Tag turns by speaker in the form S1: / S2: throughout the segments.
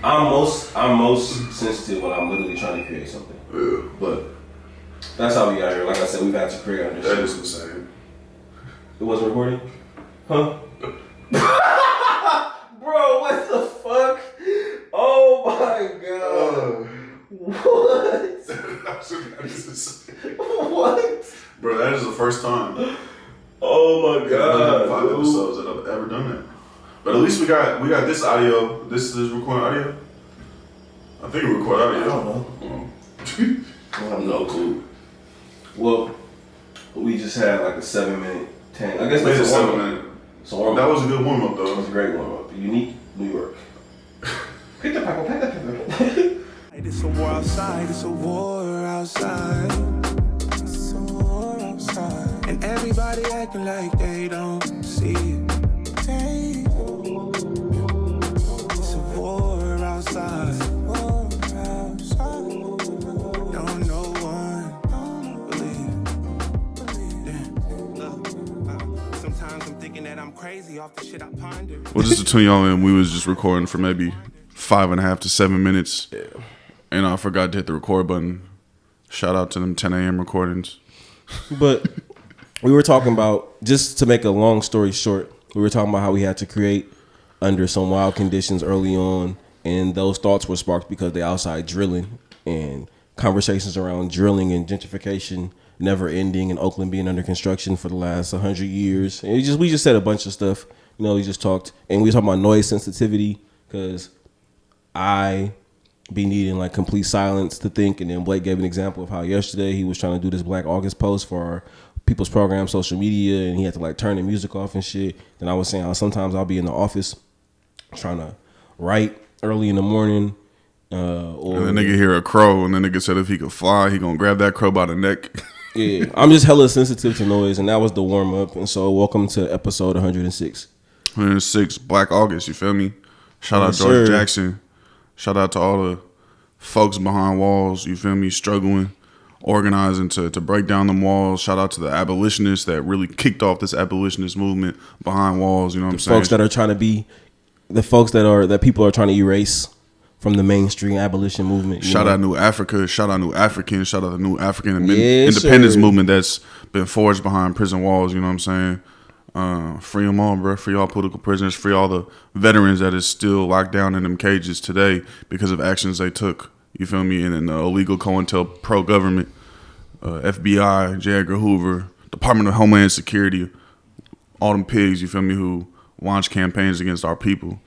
S1: I'm most sensitive when I'm literally trying to create something.
S2: Yeah.
S1: But that's how we got here. Like I said, we've had to create under.
S2: That is insane.
S1: It wasn't recording? Huh? Bro, what the fuck? Oh my god. What? What?
S2: Bro, that is the first time.
S1: Oh my god.
S2: 5 episodes that I've ever done that. But at least we got this audio. This is recording audio. I think we record audio.
S1: I don't know. I have no clue. Well, we just had like a 7-minute 10. I guess that's a
S2: 7 minute.
S1: So
S2: that was a good warm up though.
S1: That was a great warm up. Unique New York. Pick the pickle.
S3: It's a war outside. It's a war outside. It's a war outside. And everybody acting like they don't see it. It's a war outside. Don't no one believe. Sometimes I'm thinking that I'm crazy off the shit I ponder.
S2: Well, just to tune y'all in, we was just recording for maybe 5.5 to 7 minutes.
S1: Yeah.
S2: And I forgot to hit the record button. Shout out to them 10 a.m. recordings.
S1: But we were talking about, just to make a long story short, we were talking about how we had to create under some wild conditions early on. And those thoughts were sparked because they outside drilling and conversations around drilling and gentrification never ending, and Oakland being under construction for the last 100 years. And we just said a bunch of stuff. We just talked. And we were talking about noise sensitivity because I be needing like complete silence to think. And then Blake gave an example of how yesterday he was trying to do this Black August post for our people's program, social media, and he had to like turn the music off and shit. And I was saying how sometimes I'll be in the office trying to write early in the morning. Or
S2: and the nigga hear a crow, and the nigga said if he could fly, he gonna grab that crow by the neck.
S1: Yeah, I'm just hella sensitive to noise, and that was the warm up. And so welcome to episode 106.
S2: 106, Black August, you feel me? Shout out George Jackson. Shout out to all the folks behind walls, you feel me, struggling, organizing to break down them walls. Shout out to the abolitionists that really kicked off this abolitionist movement behind walls, you know what I'm saying?
S1: Folks that are trying to be, the folks that people are trying to erase from the mainstream abolition movement.
S2: Shout out New Africa, shout out New Africans, shout out the New African independence movement that's been forged behind prison walls, you know what I'm saying? Free them all, bro. Free all political prisoners. Free all the veterans that is still locked down in them cages today because of actions they took. You feel me? And the illegal COINTELPRO government, FBI, J. Edgar Hoover, Department of Homeland Security, all them pigs, you feel me, who launched campaigns against our people,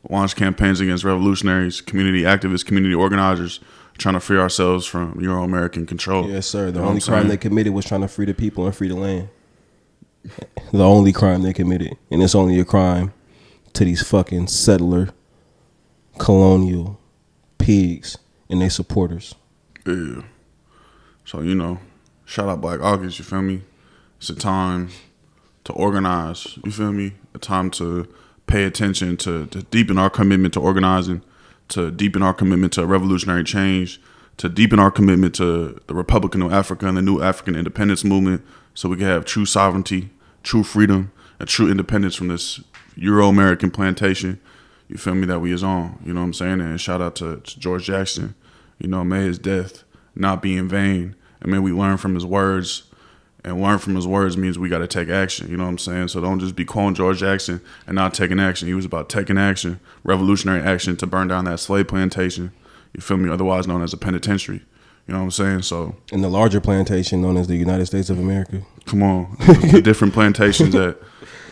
S2: launched campaigns against revolutionaries, community activists, community organizers, trying to free ourselves from Euro-American control.
S1: Yes, sir. The only crime they committed was trying to free the people and free the land. The only crime they committed. And it's only a crime to these fucking settler, colonial pigs and their supporters.
S2: Yeah. So, shout out Black August, you feel me? It's a time to organize, you feel me? A time to pay attention, to deepen our commitment to organizing, to deepen our commitment to revolutionary change, to deepen our commitment to the Republic of New Africa and the New African Independence Movement, so we can have true sovereignty, true freedom, and true independence from this Euro-American plantation, you feel me, that we is on, you know what I'm saying? And shout out to George Jackson, may his death not be in vain, and may we learn from his words, and learn from his words means we got to take action, you know what I'm saying? So don't just be quoting George Jackson and not taking action. He was about taking action, revolutionary action to burn down that slave plantation, you feel me, otherwise known as a penitentiary. You know what I'm saying? So,
S1: in the larger plantation known as the United States of America.
S2: Come on. The different plantations that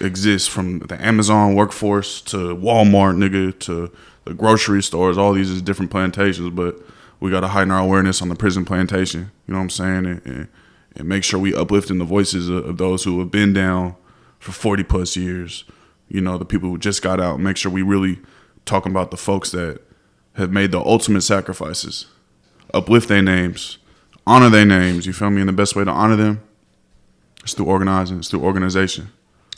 S2: exist, from the Amazon workforce to Walmart, nigga, to the grocery stores. All these is different plantations, but we got to heighten our awareness on the prison plantation. You know what I'm saying? And make sure we uplifting the voices of those who have been down for 40 plus years. The people who just got out. Make sure we really talking about the folks that have made the ultimate sacrifices. Uplift their names, honor their names, you feel me? And the best way to honor them is through organizing, it's through organization.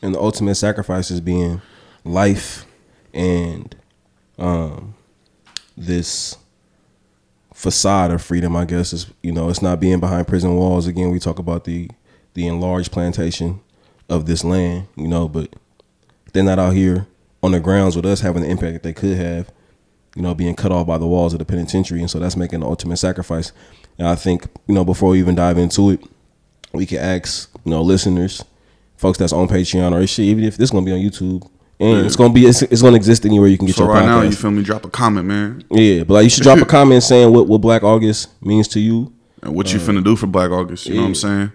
S1: And the ultimate sacrifices being life and this facade of freedom, I guess, is, it's not being behind prison walls. Again, we talk about the enlarged plantation of this land, but they're not out here on the grounds with us having the impact that they could have. being cut off by the walls of the penitentiary, and so that's making the ultimate sacrifice. And I think before we even dive into it, we can ask listeners, folks that's on Patreon or shit, even if this is gonna be on YouTube. And it's gonna exist anywhere you can get your podcast. So right now,
S2: you feel me? Drop a comment, man.
S1: Yeah, but you should drop a comment saying what Black August means to you
S2: and what you finna do for Black August. You know what I'm saying?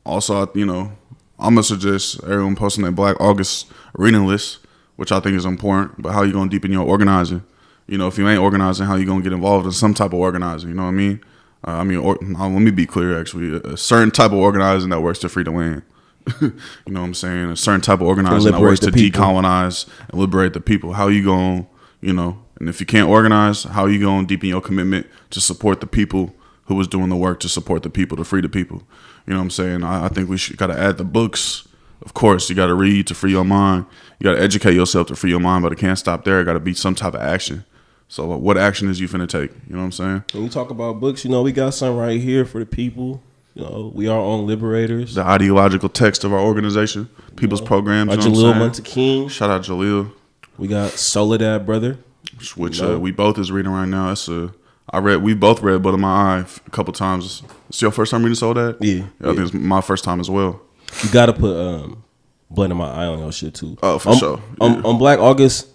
S2: Also, I'm gonna suggest everyone posting their Black August reading list, which I think is important. But how you gonna deepen your organizing? If you ain't organizing, how you gonna get involved in some type of organizing? You know what I mean? Let me be clear. Actually, a certain type of organizing that works to free the land. You know what I'm saying? A certain type of organizing that works to decolonize and liberate the people. How you going, and if you can't organize, how you going to deepen your commitment to support the people who was doing the work to support the people, to free the people? You know what I'm saying? I think we got to add the books. Of course, you got to read to free your mind. You got to educate yourself to free your mind, but it can't stop there. It got to be some type of action. So what action is you finna take? You know what I'm saying?
S1: When you talk about books, we got something right here for the people. We are on Liberators.
S2: The ideological text of our organization, people's programs.
S1: Jalil Muntakim.
S2: Shout out Jalil.
S1: We got Soledad Brother,
S2: which we both is reading right now. We both read Blood in My Eye a couple times. It's your first time reading Soledad?
S1: Yeah.
S2: I think it's my first time as well.
S1: You got to put Blood in My Eye on your shit too.
S2: Oh, for sure.
S1: Yeah. On Black August,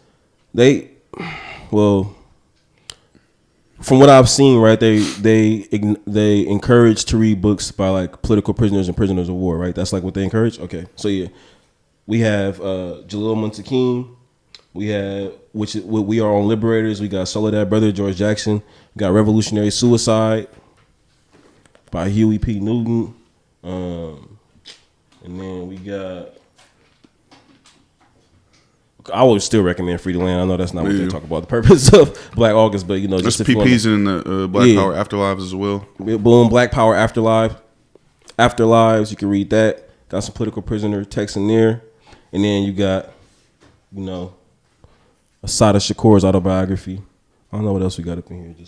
S1: from what I've seen, right, they encourage to read books by like political prisoners and prisoners of war, right? That's like what they encourage. Okay, so yeah, we have Jalil Muntakim. We have we are on Liberators. We got Soledad Brother, George Jackson. We got Revolutionary Suicide by Huey P. Newton, and then we got. I would still recommend Free the Land. I know that's not what they talk about, the purpose of Black August, but
S2: just PP's in the Black Power Afterlives as well.
S1: Boom, Black Power Afterlives. You can read that. Got some political prisoner text in there, and then you got, Assata Shakur's autobiography. I don't know what else we got up in here.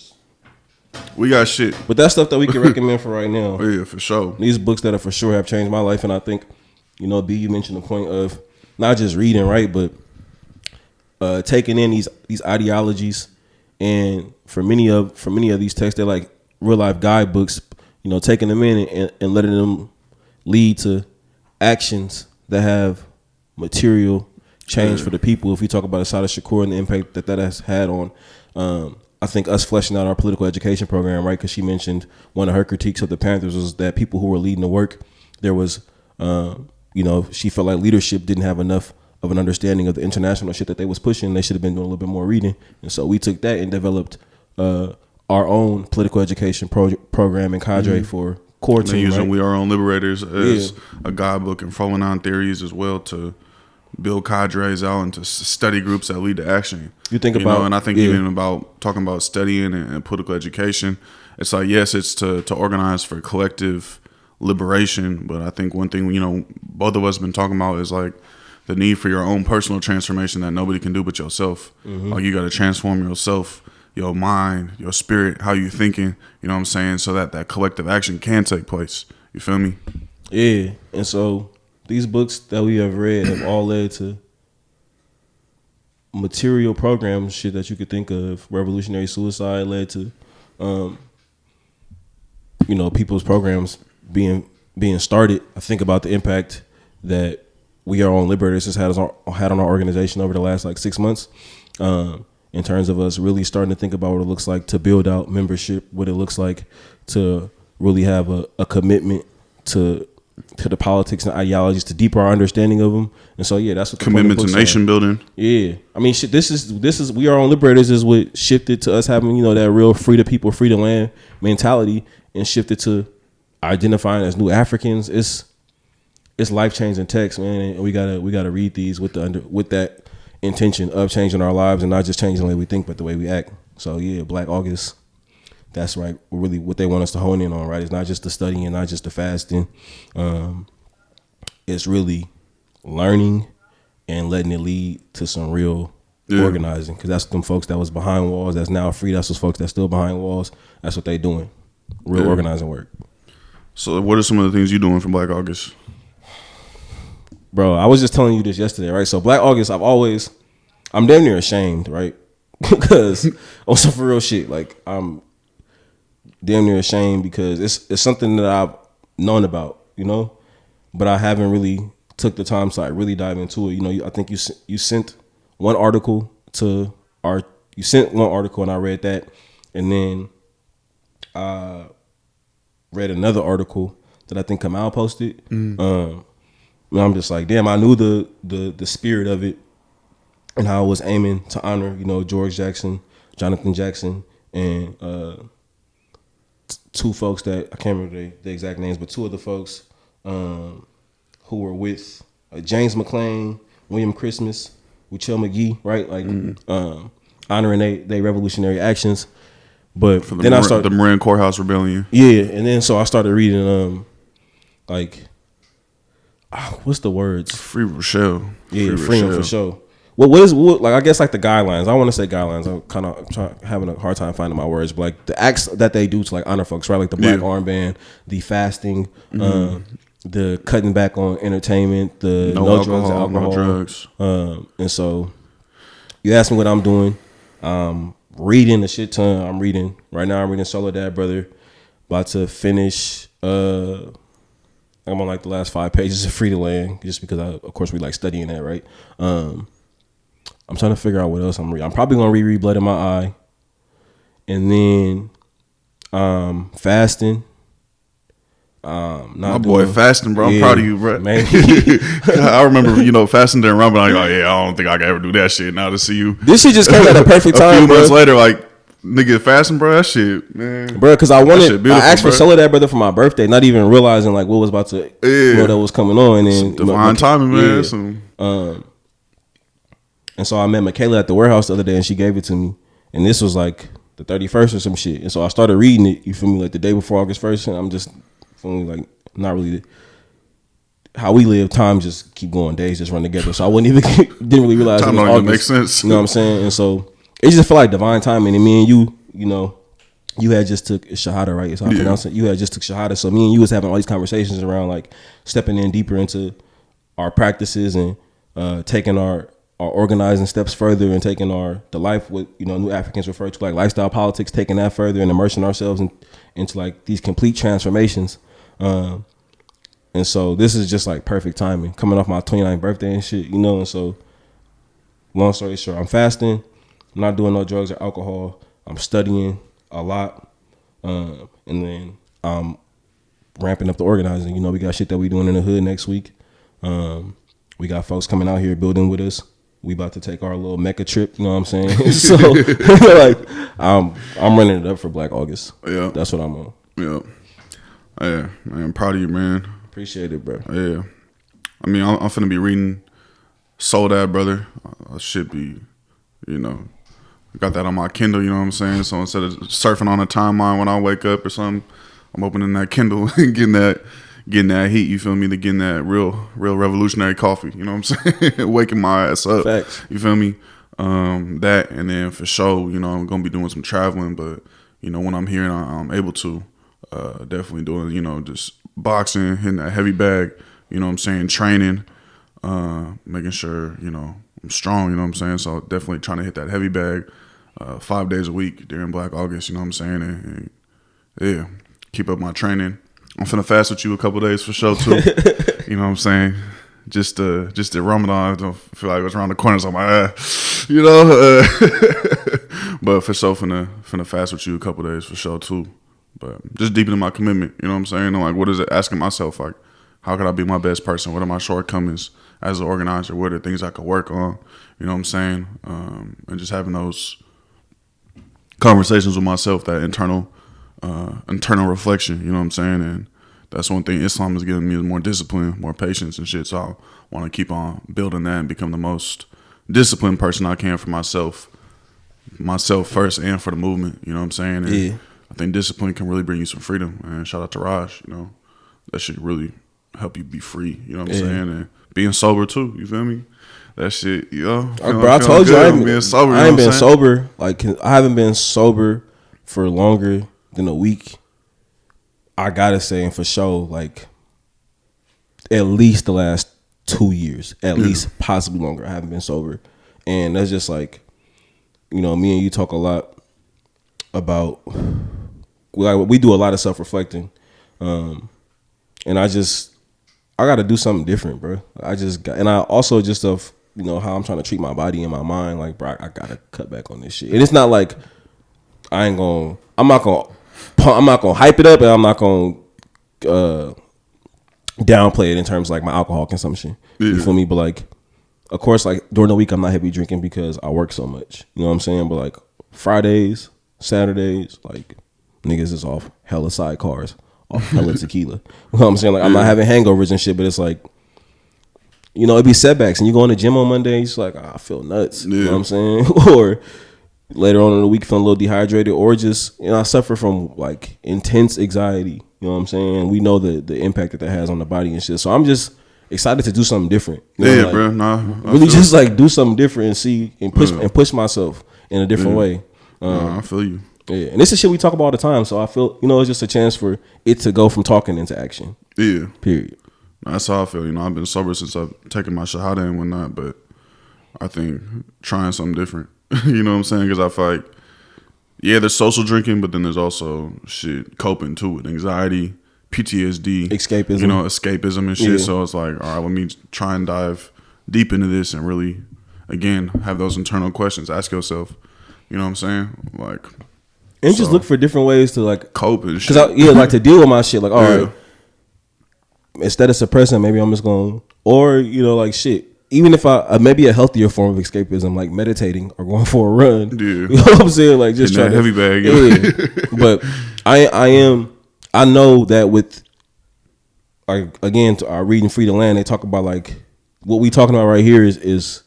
S2: We got shit,
S1: but that's stuff that we can recommend for right now.
S2: Oh, yeah, for sure.
S1: These books that for sure have changed my life, and I think, B, you mentioned the point of not just reading, right, but taking in these ideologies, and for many of these texts, they're like real life guidebooks. Taking them in and letting them lead to actions that have material change for the people. If we talk about Assata Shakur and the impact that has had on, I think us fleshing out our political education program, right? Because she mentioned one of her critiques of the Panthers was that people who were leading the work, there was, she felt like leadership didn't have enough of an understanding of the international shit that they was pushing. They should have been doing a little bit more reading. And so we took that and developed our own political education program and cadre for core team.
S2: Using We Are On Liberators as a guidebook and following on theories as well to build cadres out into study groups that lead to action.
S1: You think about,
S2: and I think even about talking about studying and political education, it's like, yes, it's to organize for collective liberation. But I think one thing, both of us have been talking about is like, the need for your own personal transformation that nobody can do but yourself. Mm-hmm. Like you got to transform yourself, your mind, your spirit, how you thinking, you know what I'm saying? So that collective action can take place. You feel me?
S1: Yeah. And so these books that we have read have all led to material programs, shit that you could think of. Revolutionary Suicide led to, people's programs being started. I think about the impact that We Are On Liberators has had on our organization over the last 6 months, in terms of us really starting to think about what it looks like to build out membership, what it looks like to really have a commitment to the politics and ideologies, to deeper our understanding of them. And so that's what the
S2: commitment to nation building.
S1: Yeah, I mean, shit, this is We Are On Liberators is what shifted to us having that real free the people, free the land mentality, and shifted to identifying as new Africans. It's life changing text, man, and we gotta read these with that intention of changing our lives and not just changing the way we think, but the way we act. So Black August, that's right. Really, what they want us to hone in on, right? It's not just the studying, not just the fasting. It's really learning and letting it lead to some real organizing, because that's them folks that was behind walls that's now free. That's those folks that's still behind walls. That's what they doing, real organizing work.
S2: So, what are some of the things you doing for Black August?
S1: Bro, I was just telling you this yesterday, right? So Black August, I'm damn near ashamed, right? because on some for real shit, like I'm damn near ashamed because it's something that I've known about, you know, but I haven't really took the time to like really dive into it. You know, I think you sent one article to you sent one article and I read that, and then I read another article that I think Kamal posted. And I'm just like, damn, I knew the spirit of it and how I was aiming to honor, you know, George Jackson, Jonathan Jackson, and two folks that I can't remember the exact names, but two of the folks who were with James McClain, William Christmas, Uchel McGee, right? Like honoring they revolutionary actions. But then I started
S2: the Marin Courthouse Rebellion.
S1: Yeah, and then so I started reading what's the words?
S2: Free Rochelle.
S1: Yeah, freedom for sure. What I guess like the guidelines. I want to say guidelines. I'm kind of having a hard time finding my words, but like the acts that they do to like honor folks, right? Like the black armband, the fasting, the cutting back on entertainment, the no drugs, alcohol,
S2: no drugs.
S1: And so you asked me what I'm doing. Reading a shit ton. I'm reading Soledad Brother. About to finish. I'm on like the last 5 pages of Free the Land, just because of course we like studying that, right? I'm trying to figure out what else I'm reading. I'm probably gonna reread Blood in My Eye, and then fasting.
S2: My boy fasting, bro. I'm proud of you, bro.
S1: Man.
S2: I remember, fasting during Ramadan. Like, I don't think I can ever do that shit. Now to see you,
S1: this shit just came at a perfect time.
S2: A few months
S1: bro.
S2: later, like, nigga fasting, bro. That shit, man,
S1: bro. Because I asked for Soledad Brother for my birthday, not even realizing like what was about to, that was coming on, and then
S2: divine timing, man.
S1: And so I met Michaela at the warehouse the other day, and she gave it to me, and this was like the 31st or some shit, and so I started reading it. You feel me? Like the day before August 1st, and I'm just feeling like not really how we live. Time just keep going, days just run together. So I didn't really realize
S2: time
S1: it was
S2: don't even
S1: August.
S2: make sense.
S1: You know what I'm saying? And so it just felt like divine timing. And me and you had just took Shahada, right? Is how I pronounce it. You had just took Shahada. So me and you was having all these conversations around like stepping in deeper into our practices and taking our organizing steps further and taking the life what New Africans refer to like lifestyle politics, taking that further and immersing ourselves into like these complete transformations. And so this is just like perfect timing, coming off my 29th birthday and shit, and so long story short, I'm fasting, I'm not doing no drugs or alcohol, I'm studying a lot, and then I'm ramping up the organizing. We got shit that we doing in the hood next week. We got folks coming out here building with us. We about to take our little Mecca trip, you know what I'm saying? So like I'm running it up for Black August.
S2: Yeah.
S1: That's what I'm on.
S2: Yeah. Yeah, man, I'm proud of you, man.
S1: Appreciate it, bro.
S2: Yeah. I mean, I'm finna be reading Soledad Brother. I should be, got that on my Kindle, you know what I'm saying? So instead of surfing on a timeline when I wake up or something, I'm opening that Kindle and getting that heat, you feel me? To getting that real revolutionary coffee, you know what I'm saying? Waking my ass up.
S1: Facts.
S2: You feel me? That, and then for sure, I'm gonna be doing some traveling, but when I'm here and I'm able to, definitely doing, just boxing, hitting that heavy bag, you know what I'm saying, training, making sure, I'm strong, you know what I'm saying? So definitely trying to hit that heavy bag 5 days a week during Black August, you know what I'm saying? And yeah, keep up my training. I'm finna fast with you a couple days for sure too. You know what I'm saying? Just the Ramadan, I don't feel like it's around the corner, so I'm like, but for sure finna fast with you a couple days for sure too. But just deepening my commitment, you know what I'm saying? I'm like, what is it? Asking myself, like, how could I be my best person? What are my shortcomings as an organizer? What are things I could work on? You know what I'm saying? And just having those conversations with myself, that internal reflection, you know what I'm saying? And that's one thing Islam has given me, is more discipline, more patience and shit. So I want to keep on building that and become the most disciplined person I can for myself first and for the movement, you know what I'm saying? And
S1: yeah.
S2: I think discipline can really bring you some freedom. And shout out to Raj, that should really help you be free, you know what I'm saying? And being sober too, you feel me? That shit,
S1: bro, I told you I ain't been sober. Like, I haven't been sober for longer than a week. I gotta say, and for sure, like at least the last 2 years, at least possibly longer, I haven't been sober. And that's just like, you know, me and you talk a lot about, we do a lot of self-reflecting, and I got to do something different, bro. And I also just of, you know, how I'm trying to treat my body and my mind. Like, bro, I gotta cut back on this shit. And it's not like I'm not gonna hype it up, and I'm not gonna downplay it in terms of like my alcohol consumption. Yeah. You feel me? But like, of course, like during the week I'm not heavy drinking because I work so much. You know what I'm saying? But like Fridays, Saturdays, like niggas is off hella sidecars, off hella tequila. You know what I'm saying? Like I'm not having hangovers and shit, but it's like, you know, it be setbacks, and you go in the gym on Monday, it's like, I feel nuts. Yeah. You know what I'm saying? Or later on in the week feeling a little dehydrated, or just, you know, I suffer from like intense anxiety. You know what I'm saying? We know the impact that has on the body and shit. So I'm just excited to do something different. You know, like,
S2: bro. Nah,
S1: really just like do something different and see and push myself in a different way.
S2: I feel you.
S1: Yeah, and this is shit we talk about all the time. So I feel, you know, it's just a chance for it to go from talking into action.
S2: Yeah.
S1: Period.
S2: That's how I feel. You know, I've been sober since I've taken my shahada and whatnot, but I think trying something different. You know what I'm saying? Because I feel like, yeah, there's social drinking, but then there's also shit coping too with anxiety, PTSD,
S1: escapism.
S2: You know, escapism and shit. Yeah. So it's like, all right, let me try and dive deep into this and really, again, have those internal questions. Ask yourself, you know what I'm saying? Like,
S1: and just look for different ways to like
S2: cope and shit.
S1: Like to deal with my shit. Like, all right, instead of suppressing, maybe I'm just going, or, you know, like shit. Even if maybe a healthier form of escapism, like meditating or going for a run. Yeah. You know what I'm saying? Like just trying to
S2: heavy bag.
S1: Yeah. But I know that with, like, again, to our Reading Free the Land, they talk about like what we talking about right here is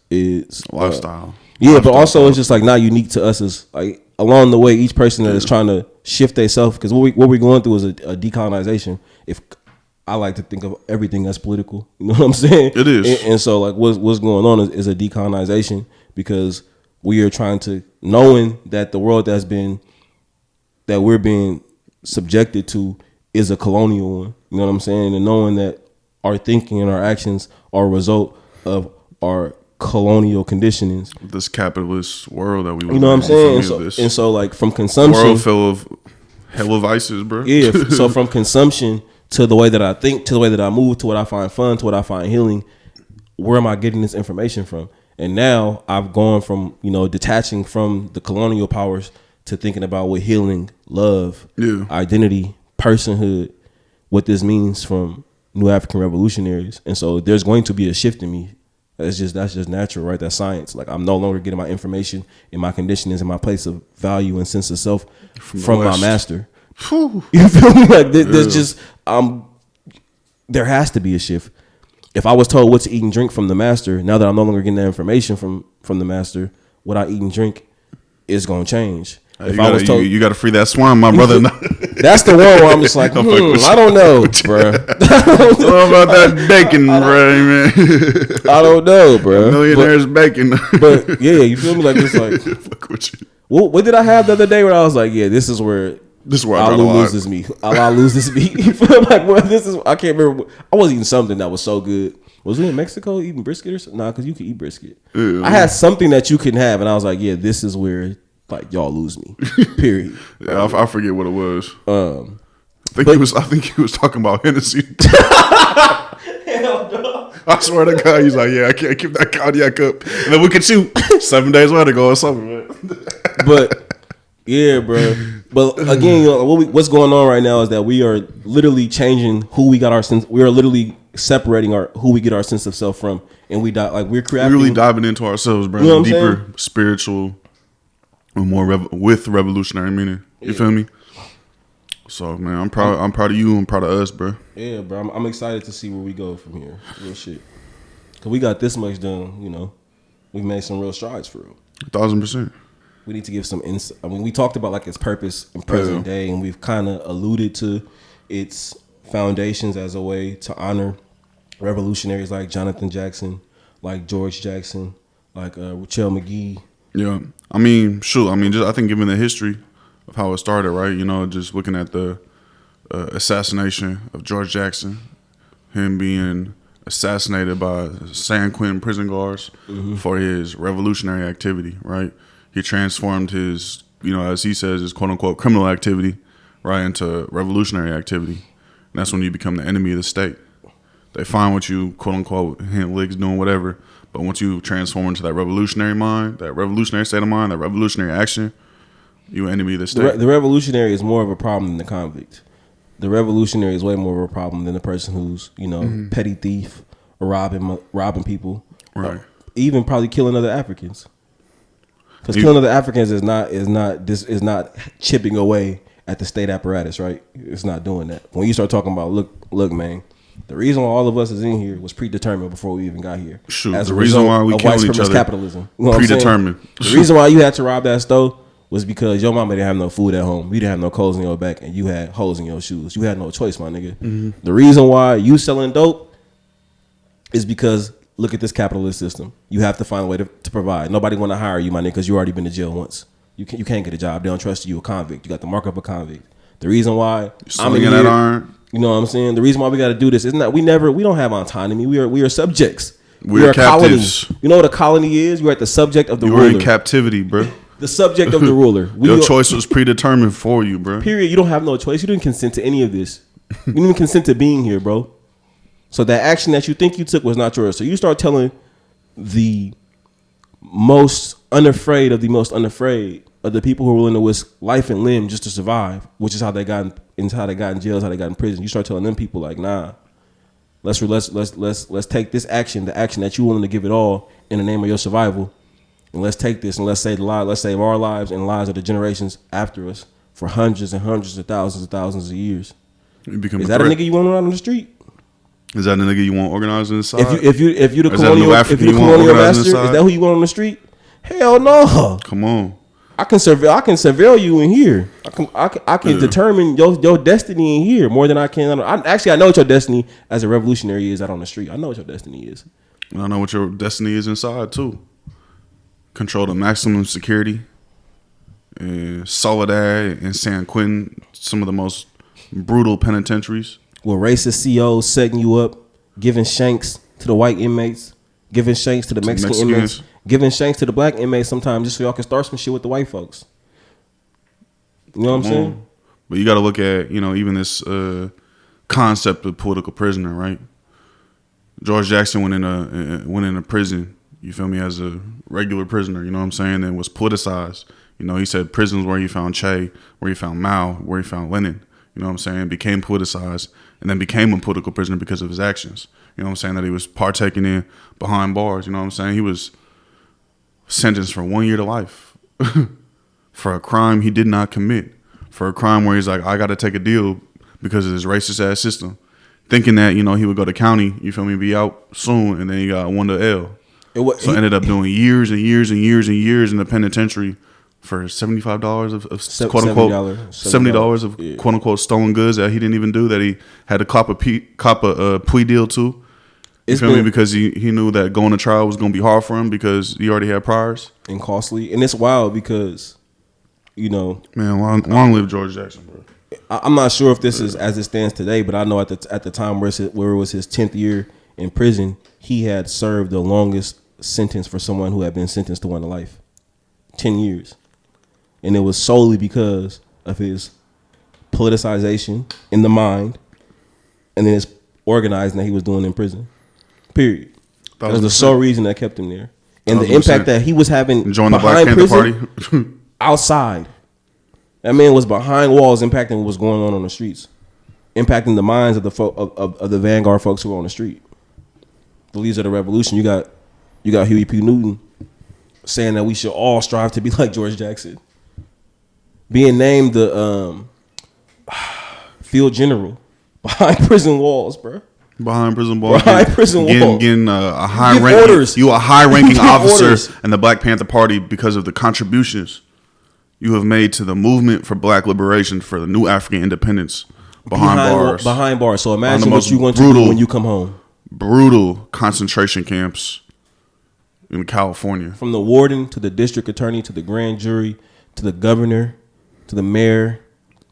S2: lifestyle.
S1: But also it's just like not unique to us. Is like along the way, each person that is trying to shift themselves, because what we're going through is a decolonization. If I like to think of everything as political. You know what I'm saying?
S2: It is.
S1: And so like what's going on is a decolonization, because we are trying to, knowing that the world that we're being subjected to is a colonial one. You know what I'm saying? And knowing that our thinking and our actions are a result of our colonial conditionings.
S2: This capitalist world that we live in.
S1: You know what I'm saying? And so like from consumption.
S2: World full of hella vices, bro.
S1: Yeah. So from consumption to the way that I think, to the way that I move, to what I find fun, to what I find healing, where am I getting this information from? And now I've gone from, you know, detaching from the colonial powers to thinking about what healing, love, identity, personhood, what this means from new African revolutionaries. And so there's going to be a shift in me. That's just natural, right? That's science. Like I'm no longer getting my information and my conditionings and my place of value and sense of self from my master. Whew. You feel me? Like there's just there has to be a shift. If I was told what to eat and drink from the master, now that I'm no longer getting that information from the master, what I eat and drink is gonna change. If I was told,
S2: you got to free that swine, my brother.
S1: That's the one where I'm just like, I don't know, bro.
S2: What about that bacon, bro, man?
S1: I don't know, bro.
S2: Millionaire's bacon. But
S1: yeah, you feel me? Like it's like, fuck with you. What did I have the other day where I was like, yeah, this is where I lose this meat. I lose this meat. You feel like, well, this is, I can't remember. I was eating something that was so good. Was we in Mexico eating brisket or something? Nah, because you can eat brisket. Yeah. I had something that you can have, and I was like, yeah, this is where like y'all lose me. Period.
S2: Yeah, I forget what it was. I think he was talking about Hennessy.
S1: Hell no.
S2: I swear to God, he's like, yeah, I can't keep that cognac up, and then we could shoot 7 days later go or something, man.
S1: But yeah, bro. But again, you know, what's going on right now is that we are literally changing who we got our sense. We are literally separating who we get our sense of self from, and we're creating.
S2: We're really diving into ourselves, bro. You know deeper, spiritual, and more with revolutionary meaning. You feel me? So man, I'm proud of you. I'm proud of us, bro.
S1: Yeah, bro. I'm excited to see where we go from here. Real shit. Cause we got this much done. You know, we made some real strides for real.
S2: 1,000%.
S1: We need to give some insight. I mean, we talked about like its purpose in present day, and we've kind of alluded to its foundations as a way to honor revolutionaries like Jonathan Jackson, like George Jackson, like Rachel McGee.
S2: Yeah, I mean, sure. I mean, I think given the history of how it started, right? You know, just looking at the assassination of George Jackson, him being assassinated by San Quentin prison guards for his revolutionary activity, right? He transformed his, as he says, his quote unquote criminal activity, right, into revolutionary activity. And that's when you become the enemy of the state. They find what you quote unquote hint licks doing whatever, but once you transform into that revolutionary mind, that revolutionary state of mind, that revolutionary action, you enemy of the state.
S1: The revolutionary is more of a problem than the convict. The revolutionary is way more of a problem than the person who's petty thief or robbing people,
S2: right?
S1: Even probably killing other Africans. Because killing other Africans is not chipping away at the state apparatus, right? It's not doing that. When you start talking about look, man, the reason why all of us is in here was predetermined before we even got here.
S2: Sure.
S1: As
S2: the
S1: a
S2: reason why we
S1: of
S2: kill
S1: white
S2: each
S1: supremacist
S2: other,
S1: capitalism. You know
S2: predetermined.
S1: The reason why you had to rob that store was because your mama didn't have no food at home. You didn't have no clothes in your back, and you had holes in your shoes. You had no choice, my nigga. Mm-hmm. The reason why you selling dope is because look at this capitalist system. You have to find a way to provide. Nobody want to hire you, my nigga, because you already been to jail once. You can't get a job. They don't trust you. A convict. You got the mark of a convict. The reason why I'm in here,
S2: that iron.
S1: you know what I'm saying? The reason why we got to do this is not we don't have autonomy. We are subjects.
S2: We are
S1: a colony.
S2: captives.
S1: You know what a colony is? You're at the subject of the ruler.
S2: You were in captivity, bro.
S1: The subject of the ruler.
S2: Your choice was predetermined for you, bro.
S1: Period. You don't have no choice. You didn't consent to any of this. You didn't consent to being here, bro. So that action that you think you took was not yours. So you start telling the most unafraid of the people who are willing to risk life and limb just to survive, which is how they got in jail, how they got in prison. You start telling them people like, nah, let's take this action, the action that you willing to give it all in the name of your survival, and let's take this and let's save our lives and lives of the generations after us for hundreds and hundreds of thousands of years.
S2: You become
S1: is that a nigga you want around on the street?
S2: Is that a nigga you want organized inside?
S1: If you the colonial master, is that who you want on the street? Hell no.
S2: Come on.
S1: I can surveil you in here. I can determine your destiny in here more than I can. I know what your destiny as a revolutionary is out on the street. I know what your destiny is.
S2: I know what your destiny is inside too. Control the maximum security. Soledad and San Quentin, some of the most brutal penitentiaries.
S1: With racist COs setting you up, giving shanks to the white inmates, giving shanks to the Mexican inmates, giving shanks to the black inmates sometimes just so y'all can start some shit with the white folks. You know what I'm saying?
S2: But you got to look at, even this concept of political prisoner, right? George Jackson went in a prison, you feel me, as a regular prisoner, you know what I'm saying, and was politicized. He said prisons where he found Che, where he found Mao, where he found Lenin, you know what I'm saying, became politicized and then became a political prisoner because of his actions. You know what I'm saying, that he was partaking in behind bars, you know what I'm saying? He was sentenced for 1 year to life for a crime he did not commit, for a crime where he's like, I got to take a deal because of this racist ass system, thinking that, he would go to county, you feel me, be out soon, and then he got 1 to L. Ended up doing years and years and years and years in the penitentiary for $75 of quote unquote $70 of quote unquote stolen goods that he didn't even do, that he had to cop a plea deal to. You feel me? Because he knew that going to trial was going to be hard for him because he already had priors
S1: and costly. And it's wild because, man,
S2: long live George Jackson, bro.
S1: I'm not sure if this is as it stands today, but I know at the time where it was his 10th year in prison, he had served the longest sentence for someone who had been sentenced to one to life, 10 years. And it was solely because of his politicization in the mind and then his organizing that he was doing in prison. Period. That was the sole reason that kept him there. And the impact that he was having
S2: behind the Black Panther Party
S1: outside. That man was behind walls impacting what was going on the streets. Impacting the minds of the of the vanguard folks who were on the street. The leaders of the revolution. You got Huey P. Newton saying that we should all strive to be like George Jackson. Being named the field general behind prison walls, bro.
S2: Behind prison walls.
S1: Getting
S2: a high ranking. You a high ranking officer in the Black Panther Party because of the contributions you have made to the movement for Black liberation, for the new African independence. Behind bars. So imagine what you want to do when you come home. Brutal concentration camps in California.
S1: From the warden to the district attorney to the grand jury to the governor to the mayor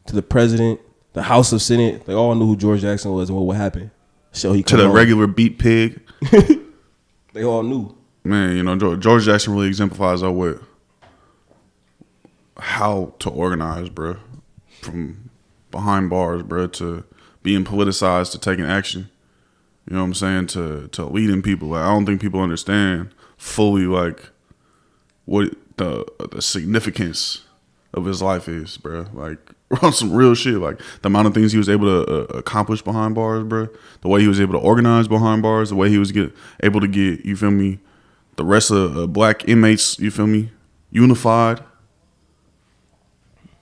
S1: to the president, the House of Senate, they all knew who George Jackson was and what would happen. So he
S2: to the regular beat pig.
S1: They all knew.
S2: Man, George Jackson really exemplifies what how to organize, bro, from behind bars, bro, to being politicized, to taking action. You know what I'm saying? To leading people. Like, I don't think people understand fully like what the significance of his life is, bro. Like, on some real shit. Like, the amount of things he was able to accomplish behind bars, bro. The way he was able to organize behind bars. The way he was able to get, you feel me, the rest of black inmates, you feel me, unified.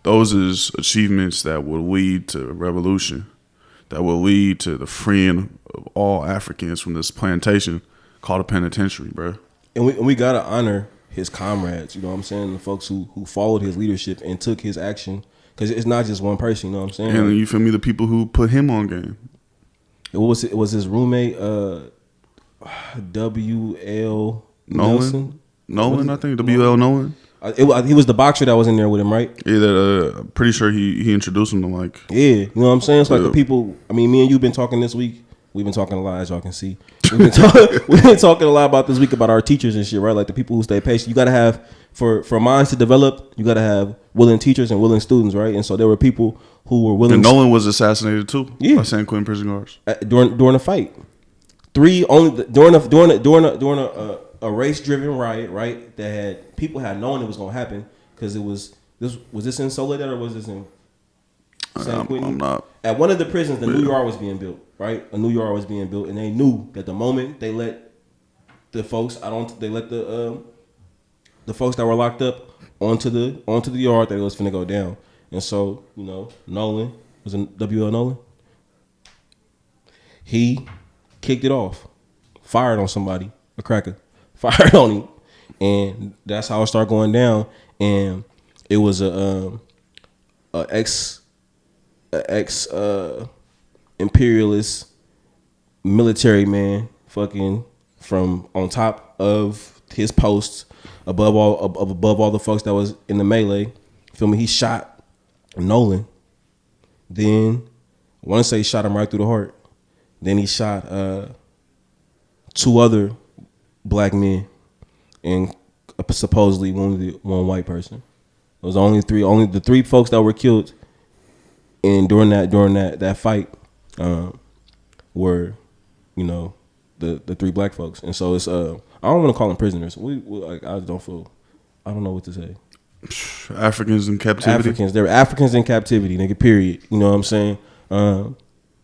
S2: Those is achievements that will lead to revolution, that will lead to the freeing of all Africans from this plantation called a penitentiary, bro.
S1: And we gotta honor his comrades, you know what I'm saying? The folks who followed his leadership and took his action, because it's not just one person, you know what I'm saying?
S2: And you feel me, the people who put him on game.
S1: It was his roommate, W.L.
S2: Nolan, I think. W.L. Nolan.
S1: He was the boxer that was in there with him, right?
S2: Yeah, I'm pretty sure he introduced him to, like...
S1: Yeah, you know what I'm saying? It's like the people... I mean, me and you been talking this week. We've been talking a lot, as y'all can see. We've been talking a lot about this week about our teachers and shit, right? Like the people who stay patient. You got to have... For minds to develop, you got to have willing teachers and willing students, right? And so there were people who were willing...
S2: And Nolan was assassinated, too.
S1: Yeah.
S2: By San Quentin prison guards.
S1: During a fight. During a race-driven riot, right? That had people had known it was gonna happen because it was this in Soledad or was this in San Quentin?
S2: I'm not.
S1: At one of the prisons, the new yard was being built, right? A new yard was being built, and they knew that the moment they let the folks the folks that were locked up onto the yard, that it was finna go down. And so, you know, Nolan was in W.L. Nolan. He kicked it off, fired on somebody, a cracker. Fired on him, and that's how it started going down. And it was a ex imperialist military man, fucking from on top of his posts, above all the folks that was in the melee. Feel me? He shot Nolan. Then I want to say he shot him right through the heart. Then he shot two other black men and supposedly one white person. It was only the three folks that were killed and during that fight were, you know, the three black folks. And so it's I don't want to call them prisoners. We like I don't know what to say.
S2: Africans in captivity.
S1: They were Africans in captivity, nigga, period. You know what I'm saying?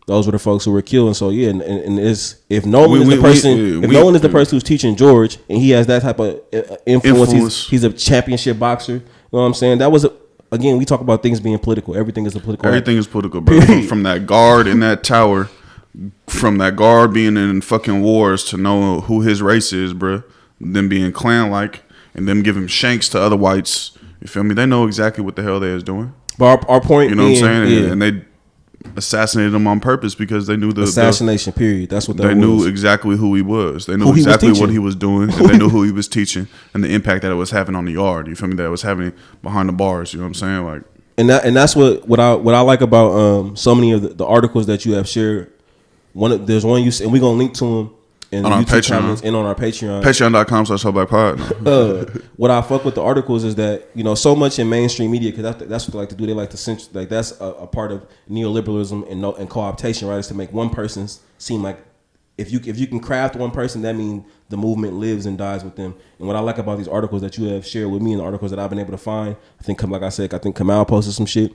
S1: Those were the folks who were killed. And so, yeah, and it's, if Nolan is the person who's teaching George and he has that type of influence. He's a championship boxer. You know what I'm saying? That was, again, we talk about things being political. Everything is a political.
S2: Everything is political, bro. From that guard in that tower, from that guard being in fucking wars to know who his race is, bro. Them being clan-like and them giving shanks to other whites. You feel me? They know exactly what the hell they is doing.
S1: But our point,
S2: you know what I'm saying? Yeah. And they assassinated him on purpose because they knew the
S1: assassination. Period. That's what they
S2: knew exactly who he was. They knew exactly what he was doing, and they knew who he was teaching, and the impact that it was having on the yard. You feel me? That it was having behind the bars. You know what I'm saying? Like,
S1: and that's what I like about so many of the articles that you have shared. There's one you and we're gonna link to them in
S2: on
S1: the
S2: our
S1: YouTube
S2: Patreon.
S1: Comments and on our Patreon.
S2: Patreon.com/hellablackpod.
S1: What I fuck with the articles is that, you know, so much in mainstream media, because that's what they like to do. They like to like that's a part of neoliberalism and co-optation, right? Is to make one person seem like if you can craft one person, that means the movement lives and dies with them. And what I like about these articles that you have shared with me and the articles that I've been able to find, I think Kamal posted some shit.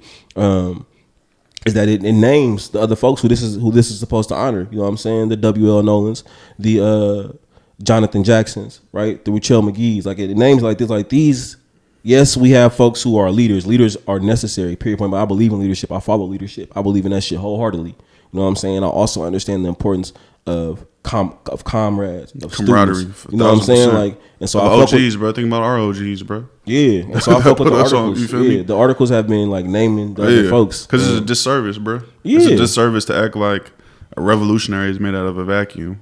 S1: Is that it names the other folks who this is supposed to honor. You know what I'm saying? The W.L. Nolans, the Jonathan Jacksons, right? The Ruchell McGee's. Like, it names like this, like these. Yes, we have folks who are leaders. Leaders are necessary, period, point. But I believe in leadership. I follow leadership. I believe in that shit wholeheartedly. You know what I'm saying? I also understand the importance of comrades, of
S2: camaraderie.
S1: Students. You know what I'm saying? Like, and so
S2: OGs, bro. Think about our OGs, bro.
S1: Yeah, and so I fuck with the articles. Yeah, the articles have been like naming the other folks
S2: because it's a disservice, bro.
S1: Yeah,
S2: it's a disservice to act like a revolutionary is made out of a vacuum.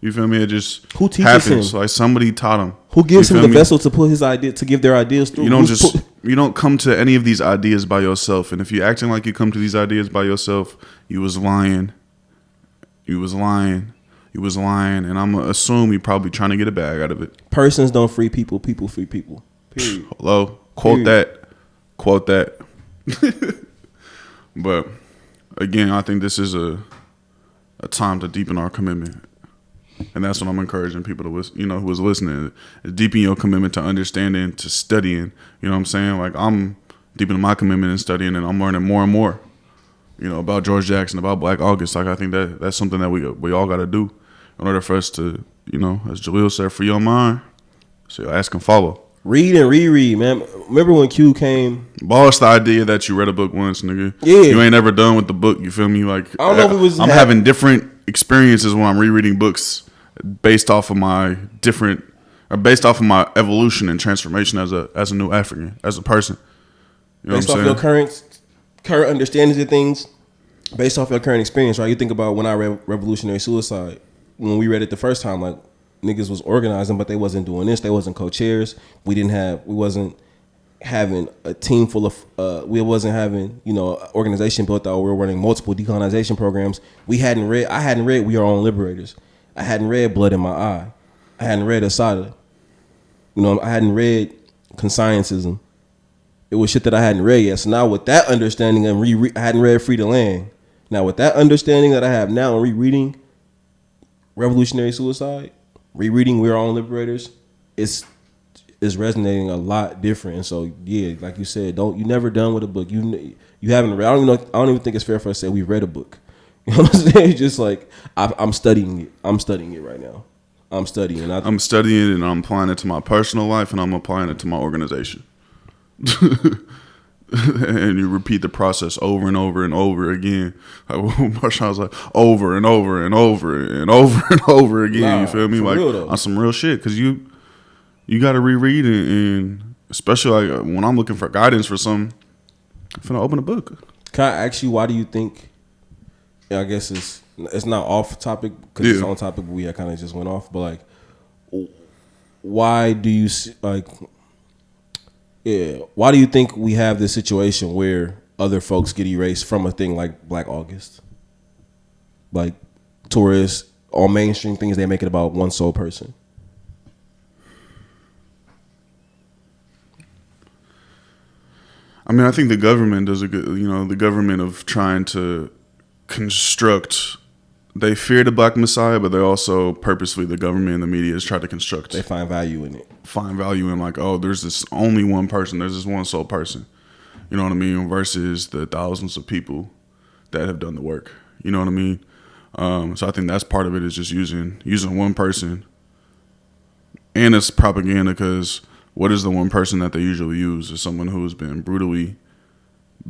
S2: You feel me? It just
S1: who teaches
S2: happens.
S1: him?
S2: Like somebody taught him.
S1: Who gives him the vessel to put his idea to give their ideas through?
S2: You don't come to any of these ideas by yourself. And if you're acting like you come to these ideas by yourself, you was lying. And I'm going to assume you're probably trying to get a bag out of it.
S1: Persons don't free people, people free people. Period.
S2: Hello? Quote quote that. But again, I think this is a time to deepen our commitment. And that's what I'm encouraging people to, who is listening, is deepen your commitment to understanding, to studying. You know what I'm saying? Like, I'm deepening my commitment in studying, and I'm learning more and more, about George Jackson, about Black August. Like, I think that's something that we all got to do in order for us to, as Jaleel said, free your mind. So ask and follow.
S1: Read and reread, man. Remember when Q came?
S2: Boss, the idea that you read a book once, nigga.
S1: Yeah.
S2: You ain't ever done with the book, you feel me? Like,
S1: I don't know if it was...
S2: I'm having different experiences when I'm rereading books based off of my evolution and transformation as a new African, as a person. You know
S1: based
S2: what I'm
S1: off
S2: saying?
S1: your current understandings of things, based off your current experience, right? You think about when I read Revolutionary Suicide, when we read it the first time, like, niggas was organizing, but they wasn't doing this. They wasn't co-chairs. We wasn't having a team full of, we wasn't having, organization built out. We were running multiple decolonization programs. I hadn't read We Are All Liberators. I hadn't read Blood in My Eye. I hadn't read Asada. I hadn't read Consciencism. It was shit that I hadn't read yet. So now with that understanding, I hadn't read Free the Land. Now with that understanding that I have now and rereading Revolutionary Suicide, rereading We're All Liberators, it's resonating a lot different. And so yeah, like you said, you never done with a book. You haven't read. I don't even think it's fair for us to say we've read a book. You know what I'm saying? It's just like I'm studying it. I'm studying it right now. I'm studying it and
S2: I'm applying it to my personal life, and I'm applying it to my organization. And you repeat the process over and over and over again. Like Marshawn was like, over and over and over and over and over again. Nah, you feel me? Like on some real shit, because you got to reread it, and especially like when I'm looking for guidance for something, I'm finna open a book.
S1: Can I ask you, why do you think? I guess it's not off topic because it's on topic, but we kind of just went off. But like, why do you like? Yeah, why do you think we have this situation where other folks get erased from a thing like Black August? Like tourists, all mainstream things, they make it about one sole person.
S2: I mean, I think the government does a good, the government of trying to construct. They fear the Black Messiah, but they also purposely, the government and the media has tried to construct.
S1: They find value in it.
S2: Find value in like, oh, there's this only one person. There's this one sole person. You know what I mean? Versus the thousands of people that have done the work. You know what I mean? So I think that's part of it, is just using one person. And it's propaganda, because what is the one person that they usually use? Is someone who has been brutally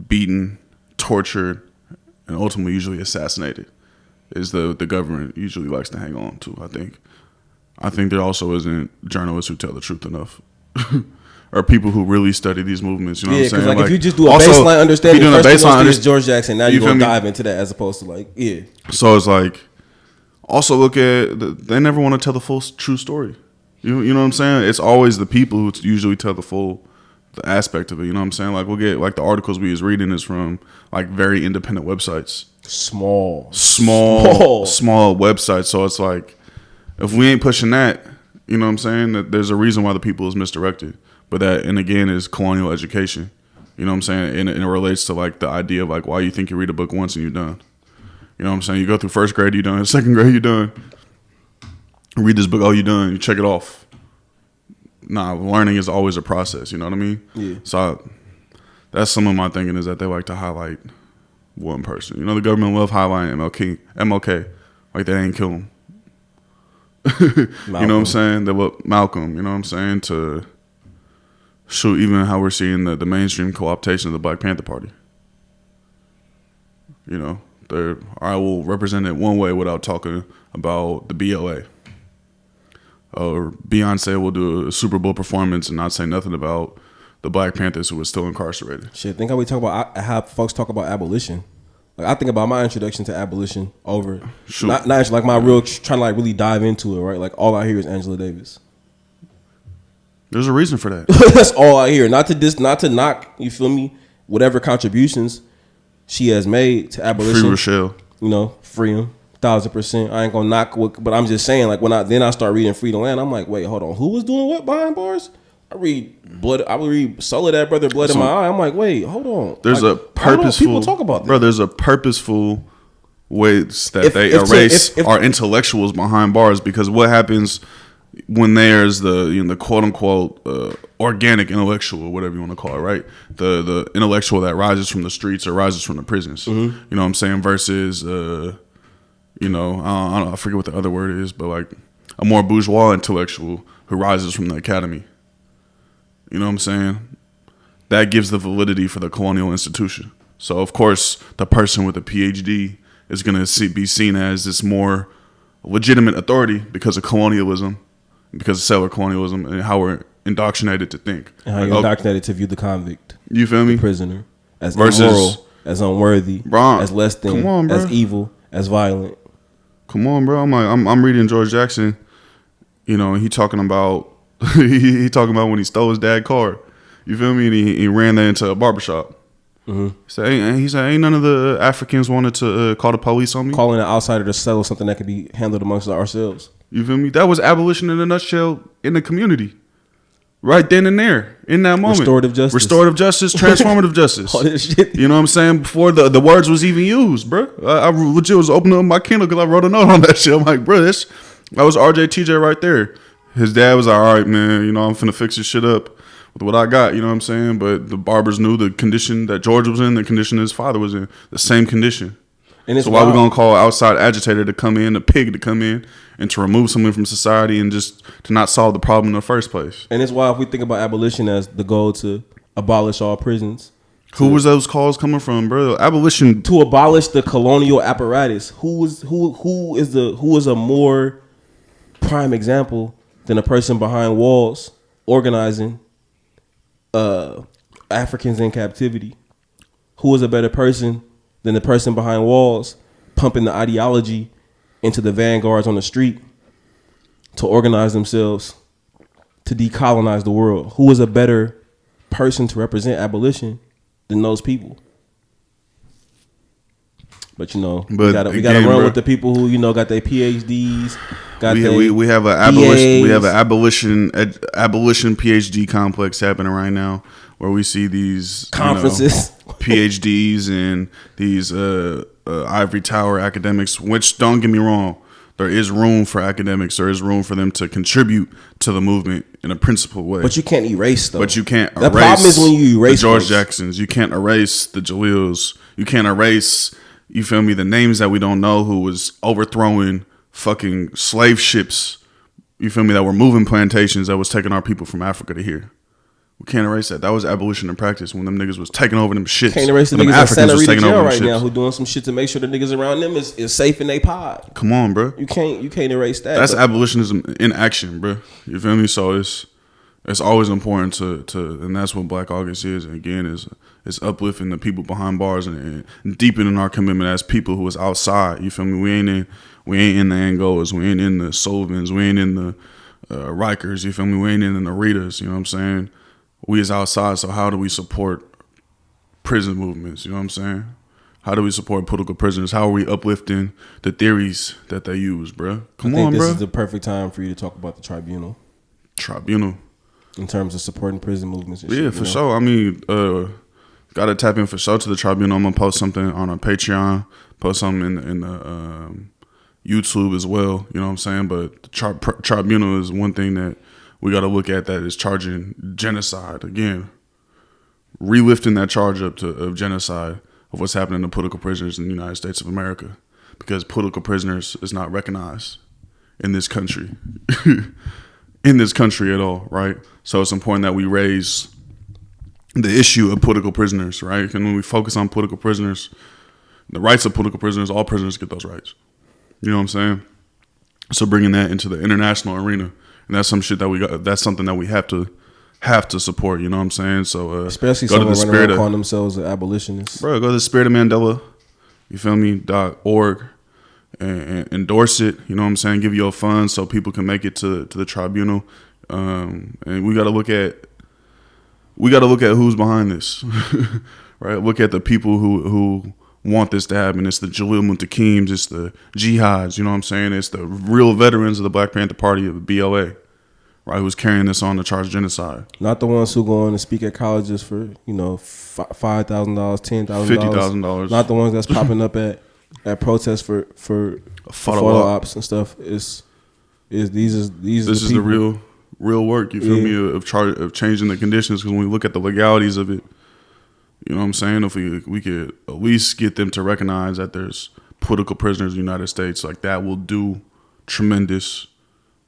S2: beaten, tortured, and ultimately usually assassinated. Is the government usually likes to hang on to. I think there also isn't journalists who tell the truth enough, or people who really study these movements. You know what I'm saying?
S1: Like if you just do a baseline understanding, first is George Jackson. Now you're gonna dive into that, as opposed to like
S2: So it's like, also look at they never want to tell the full true story. You know what I'm saying? It's always the people who usually tell the aspect of it. You know what I'm saying? Like we'll get like the articles we was reading is from like very independent websites. Small websites. So it's like, if we ain't pushing that, you know what I'm saying, that there's a reason why the people is misdirected. But that, and again, is colonial education. You know what I'm saying? And it relates to like the idea of like, why you think you read a book once and you're done. You know what I'm saying? You go through first grade, you're done. Second grade, you're done. You read this book, oh, you're done. You check it off. Nah, learning is always a process. You know what I mean?
S1: Yeah.
S2: So that's some of my thinking, is that they like to highlight one person. The government love highlighting MLK, like they ain't kill him. You know what I'm saying? They love Malcolm. You know what I'm saying? To show even how we're seeing the mainstream co-optation of the Black Panther Party. I will represent it one way without talking about the BLA. Or Beyonce will do a Super Bowl performance and not say nothing about the Black Panthers who were still incarcerated.
S1: Shit, think how we talk about how folks talk about abolition. Like I think about my introduction to abolition over not actually like my real trying to like really dive into it, right? Like all I hear is Angela Davis.
S2: There's a reason for that.
S1: That's all I hear. Not to knock, you feel me? Whatever contributions she has made to abolition.
S2: Free Rochelle.
S1: Free him. 1,000%. I ain't gonna knock what, but I'm just saying, like when I start reading Free the Land, I'm like, wait, hold on, who was doing what behind bars? I read Blood. I would read Soul of That Brother, Blood in My Eye. I'm like, wait, hold on.
S2: There's
S1: like,
S2: a purposeful.
S1: People talk about that.
S2: Bro, there's a purposeful ways that they erase our intellectuals behind bars, because what happens when there's the quote unquote organic intellectual, whatever you want to call it, right? The intellectual that rises from the streets or rises from the prisons. You know what I'm saying? Versus I forget what the other word is, but like a more bourgeois intellectual who rises from the academy. You know what I'm saying? That gives the validity for the colonial institution. So of course the person with a PhD is going to be seen as this more legitimate authority because of colonialism, because of settler colonialism, and how we're indoctrinated to think.
S1: And how you're indoctrinated to view the convict.
S2: You feel me?
S1: The prisoner. As immoral, as unworthy, as less than, as evil, as violent.
S2: Come on, bro. I'm reading George Jackson, and he talking about he talking about when he stole his dad's car. You feel me? And he ran that into a barbershop. He said, ain't none of the Africans wanted to call the police on me.
S1: Calling an outsider to settle something that could be handled amongst ourselves.
S2: You feel me? That was abolition in a nutshell in the community. Right then and there, in that moment.
S1: Restorative justice,
S2: transformative justice.
S1: All this shit.
S2: You know what I'm saying? Before the words was even used, bro. I legit was opening up my Kindle because I wrote a note on that shit. I'm like, bro, that was RJTJ right there. His dad was like, all right, man, I'm finna fix this shit up with what I got, you know what I'm saying? But the barbers knew the condition that George was in, the condition his father was in, the same condition. And so why we gonna call an outside agitator to come in, a pig to come in, and to remove someone from society and just to not solve the problem in the first place?
S1: And it's why if we think about abolition as the goal to abolish all prisons.
S2: Who was those calls coming from, bro? Abolition
S1: to abolish the colonial apparatus. Who is a more prime example than a person behind walls organizing Africans in captivity? Who is a better person than the person behind walls pumping the ideology into the vanguards on the street to organize themselves to decolonize the world? Who is a better person to represent abolition than those people? But we gotta run with the people who got their PhDs.
S2: We have an abolition PhD complex happening right now, where we see these
S1: conferences,
S2: PhDs, and these ivory tower academics. Which, don't get me wrong, there is room for academics. There is room for them to contribute to the movement in a principled way.
S1: But you can't erase them.
S2: But you can't
S1: erase. The problem is when you erase
S2: the George Jacksons. You can't erase the Jalils. You can't erase, you feel me, the names that we don't know who was overthrowing fucking slave ships, you feel me, that were moving plantations that was taking our people from Africa to here. We can't erase that. That was abolition in practice when them niggas was taking over them shits.
S1: Can't erase the niggas in Santa Rita jail right now who doing some shit to make sure the niggas around them is safe in their pod.
S2: Come on, bro.
S1: You can't erase that.
S2: That's abolitionism in action, bro. You feel me? So it's always important to and that's what Black August is. And again, is uplifting the people behind bars and deepening our commitment as people who is outside. You feel me? We ain't in the Angolas. We ain't in the Sullivans. We ain't in the Rikers. You feel me? We ain't in the Ritas. You know what I'm saying? We is outside. So how do we support prison movements? You know what I'm saying? How do we support political prisoners? How are we uplifting the theories that they use, bro?
S1: Come on, bro. This is the perfect time for you to talk about the tribunal. In terms of supporting prison movements and shit,
S2: for sure. I mean, gotta tap in for sure to the tribunal. I'm gonna post something on our Patreon, post something in the YouTube as well. You know what I'm saying? But the tribunal is one thing that we gotta look at, that is charging genocide again, relifting that charge up of genocide of what's happening to political prisoners in the United States of America, because political prisoners is not recognized in this country. In this country at all, right? So it's important that we raise the issue of political prisoners, right? And when we focus on political prisoners, the rights of political prisoners, all prisoners get those rights. You know what I'm saying? So bringing that into the international arena, and that's some shit that we got. That's something that we have to support. You know what I'm saying? So
S1: especially someone running around calling themselves an abolitionist,
S2: bro. Go to the Spirit of Mandela. You feel me? .org. And endorse it, you know what I'm saying? Give your funds so people can make it to the tribunal. And we gotta look at who's behind this, right? Look at the people who want this to happen. It's the Jalil Muntakims, it's the jihads, you know what I'm saying? It's the real veterans of the Black Panther Party of the BLA, right? Who's carrying this on to charge genocide?
S1: Not the ones who go on and speak at colleges for $5,000, $10,000,
S2: $50,000.
S1: Not the ones that's popping up at protests for photo ops and stuff. This is
S2: the real work. You feel me? Of changing the conditions. Because when we look at the legalities of it, you know what I'm saying? If we could at least get them to recognize that there's political prisoners in the United States, like that will do tremendous.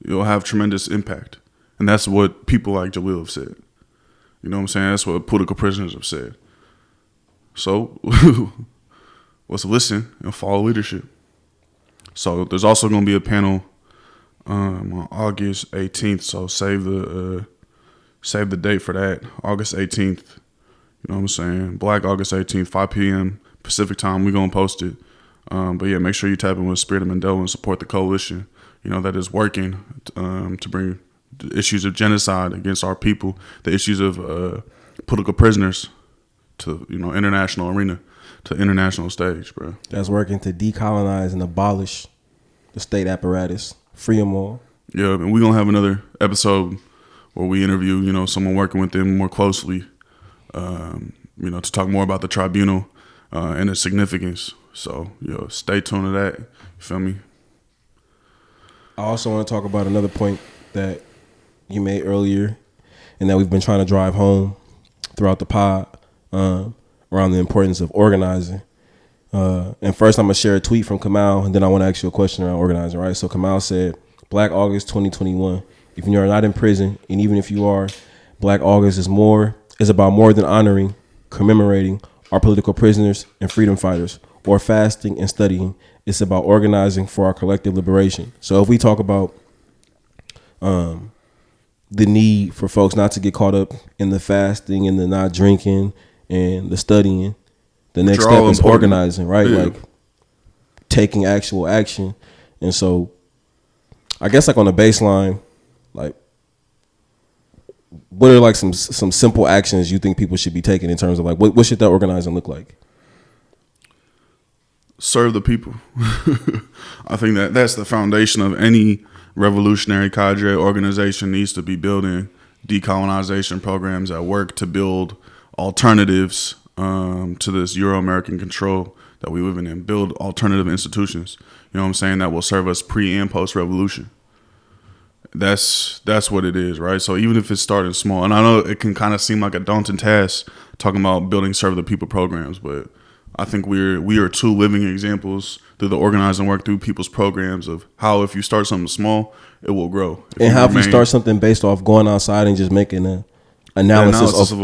S2: It'll have tremendous impact. And that's what people like Jalil have said. You know what I'm saying? That's what political prisoners have said. So let's listen and follow leadership. So there's also going to be a panel on August 18th. So save the date for that. August 18th. You know what I'm saying? Black August 18th, 5 p.m. Pacific time. We're going to post it. But yeah, make sure you tap in with Spirit of Mandela and support the coalition, that is working to bring the issues of genocide against our people, the issues of political prisoners to, international arena, to international stage, bro.
S1: That's working to decolonize and abolish the state apparatus, free them all.
S2: Yeah, and we're going to have another episode where we interview, someone working with them more closely, to talk more about the tribunal and its significance. So, stay tuned to that. You feel me?
S1: I also want to talk about another point that you made earlier and that we've been trying to drive home throughout the pod around the importance of organizing. And first, I'm going to share a tweet from Kamal, and then I want to ask you a question around organizing, right? So Kamal said, Black August 2021. If you are not in prison, and even if you are, Black August is about more than honoring, commemorating our political prisoners and freedom fighters, or fasting and studying. It's about organizing for our collective liberation. So if we talk about the need for folks not to get caught up in the fasting and the not drinking and the studying, the next step is organizing, right?
S2: Yeah.
S1: Like taking actual action. And so I guess like on the baseline, like what are like some simple actions you think people should be taking in terms of like what should that organizing look like?
S2: Serve the people. I think that's the foundation of any revolutionary cadre organization. Needs to be building decolonization programs that work to build alternatives to this Euro-American control that we live in, build alternative institutions, you know what I'm saying, that will serve us pre and post-revolution. That's what it is, right? So even if it's starting small, and I know it can kind of seem like a daunting task talking about building serve the people programs, but I think we are two living examples through the organizing work, through people's programs of how if you start something small, it will grow.
S1: And how if you start something based off going outside and just making an analysis of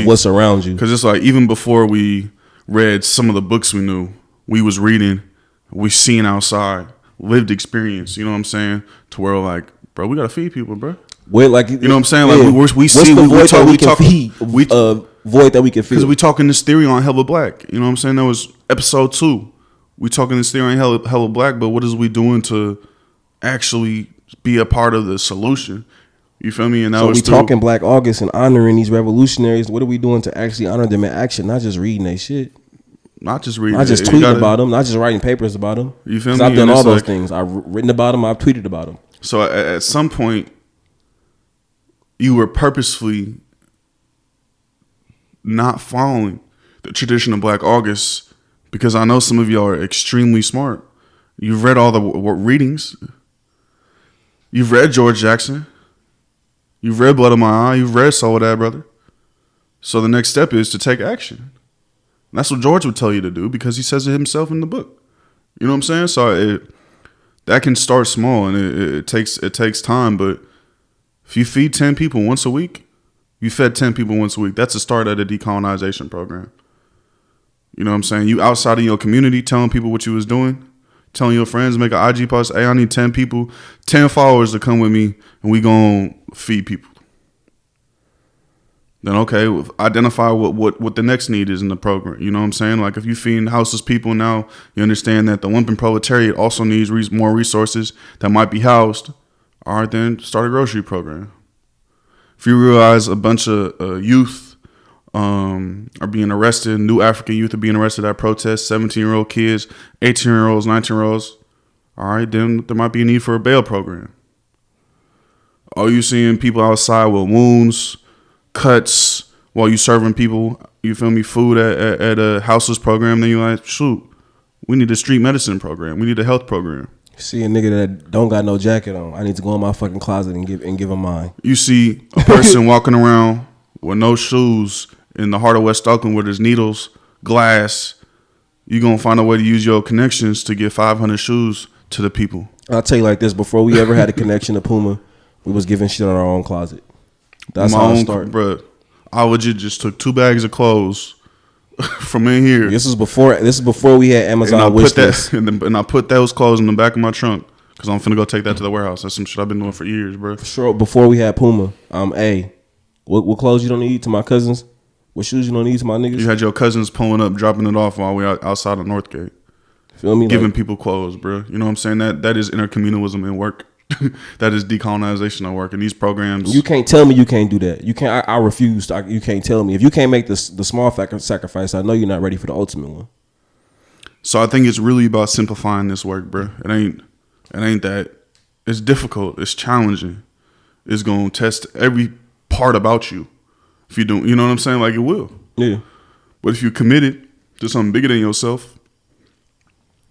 S1: what's around you.
S2: Because it's like even before we read some of the books we knew, we was reading, we seen outside, lived experience, you know what I'm saying? To where like, bro, we got to feed people, bro.
S1: Wait, like,
S2: you know what I'm saying?
S1: Yeah.
S2: Like we see, we talk,
S1: void that we can feel.
S2: Because we talking this theory on Hella Black. You know what I'm saying? That was episode 2. We talking this theory on Hella Black, but what is we doing to actually be a part of the solution? You feel me? And that
S1: so
S2: was
S1: we talking Black August and honoring these revolutionaries. What are we doing to actually honor them in action? Not just reading their shit.
S2: Not just reading.
S1: Not just tweeting about them. Not just writing papers about them.
S2: You feel me?
S1: I've done all those things. I've written about them. I've tweeted about them.
S2: So at some point, you were purposefully not following the tradition of Black August, because I know some of y'all are extremely smart. You've read all the readings. You've read George Jackson. You've read Blood of My Eye. You've read Soledad, brother. So the next step is to take action. And that's what George would tell you to do, because he says it himself in the book. You know what I'm saying? So that can start small, and it takes time. But if you feed 10 people once a week, you fed 10 people once a week, that's the start of the decolonization program. You know what I'm saying? You outside of your community telling people what you was doing, telling your friends, make an IG post, hey, I need 10 people, 10 followers to come with me, and we gonna feed people. Then okay, identify what the next need is in the program. You know what I'm saying? Like if you feed houseless people now, you understand that the lumpen proletariat also needs more resources that might be housed. All right, then start a grocery program. If you realize a bunch of youth are being arrested, new African youth are being arrested at protests, 17-year-old kids, 18-year-olds, 19-year-olds, all right, then there might be a need for a bail program. Are you seeing people outside with wounds, cuts, while you serving people, you feel me, food at a houseless program? Then you like, shoot, we need a street medicine program. We need a health program.
S1: See a nigga that don't got no jacket on. I need to go in my fucking closet and give him mine.
S2: You see a person walking around with no shoes in the heart of West Oakland where there's needles, glass. You gonna find a way to use your connections to get 500 shoes to the people.
S1: I'll tell you like this: before we ever had a connection to Puma, we was giving shit on our own closet. That's how it started,
S2: bro. I legit just took 2 bags of clothes from in here.
S1: This is before we had Amazon wish list.
S2: And I put those clothes in the back of my trunk because I'm finna go take that to the warehouse. That's some shit I've been doing for years, bro.
S1: Sure. Before we had Puma, what clothes you don't need to my cousins? What shoes you don't need to my niggas?
S2: You had your cousins pulling up, dropping it off while we outside of Northgate.
S1: Feel me?
S2: Giving people clothes, bro. You know what I'm saying? That is intercommunalism in work. That is decolonization at work. And these programs,
S1: you can't tell me you can't do that. You can't. I refuse. You can't tell me if you can't make the small sacrifice. I know you're not ready for the ultimate one.
S2: So I think it's really about simplifying this work, bro. It ain't that. It's difficult. It's challenging. It's gonna test every part about you. If you don't, you know what I'm saying? Like it will.
S1: Yeah.
S2: But if you committed to something bigger than yourself,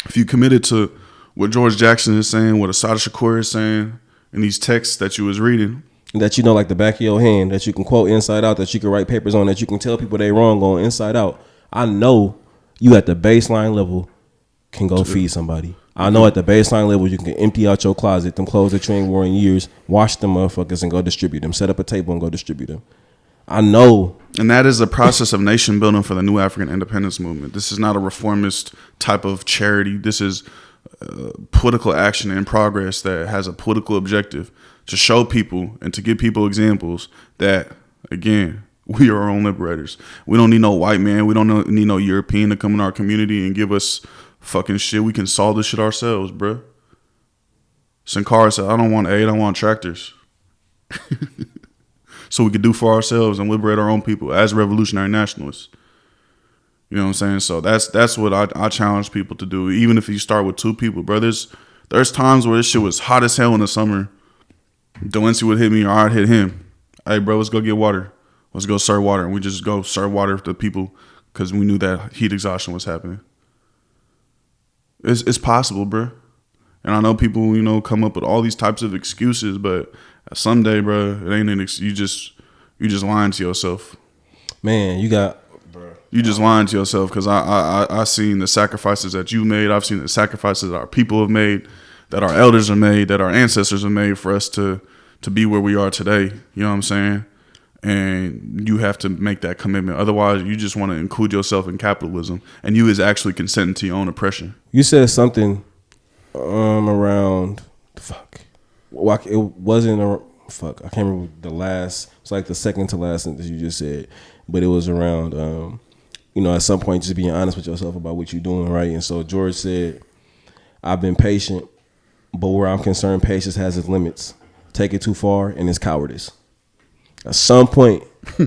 S2: if you committed to what George Jackson is saying, what Assata Shakur is saying in these texts that you was reading,
S1: that you know like the back of your hand, that you can quote inside out, that you can write papers on, that you can tell people they wrong on inside out. I know you at the baseline level can go feed somebody. I know at the baseline level you can empty out your closet, them clothes that you ain't worn in years, wash them motherfuckers and go distribute them. Set up a table and go distribute them. I know.
S2: And that is the process of nation building for the new African independence movement. This is not a reformist type of charity. This is political action in progress that has a political objective to show people and to give people examples that, again, we are our own liberators. We don't need no white man. We don't need no European to come in our community and give us fucking shit. We can solve this shit ourselves, bro. Sankara said, I don't want aid. I want tractors. So we could do for ourselves and liberate our own people as revolutionary nationalists. You know what I'm saying? So that's what I challenge people to do. Even if you start with 2 people, bro. There's times where this shit was hot as hell in the summer. Delency would hit me or I'd hit him. Hey, bro, let's go get water. Let's go serve water. And we just go serve water to people because we knew that heat exhaustion was happening. It's possible, bro. And I know people, come up with all these types of excuses, but someday, bro, it ain't an excuse. You just lying to yourself.
S1: Man, you
S2: just lying to yourself because I seen the sacrifices that you made. I've seen the sacrifices that our people have made, that our elders have made, that our ancestors have made for us to be where we are today. You know what I'm saying? And you have to make that commitment. Otherwise, you just want to include yourself in capitalism, and you is actually consenting to your own oppression.
S1: You said something around it wasn't I can't remember the last. It's like the second to last sentence you just said, but it was around at some point just being honest with yourself about what you're doing, right? And so George said, I've been patient, but where I'm concerned, patience has its limits. Take it too far and it's cowardice. At some point,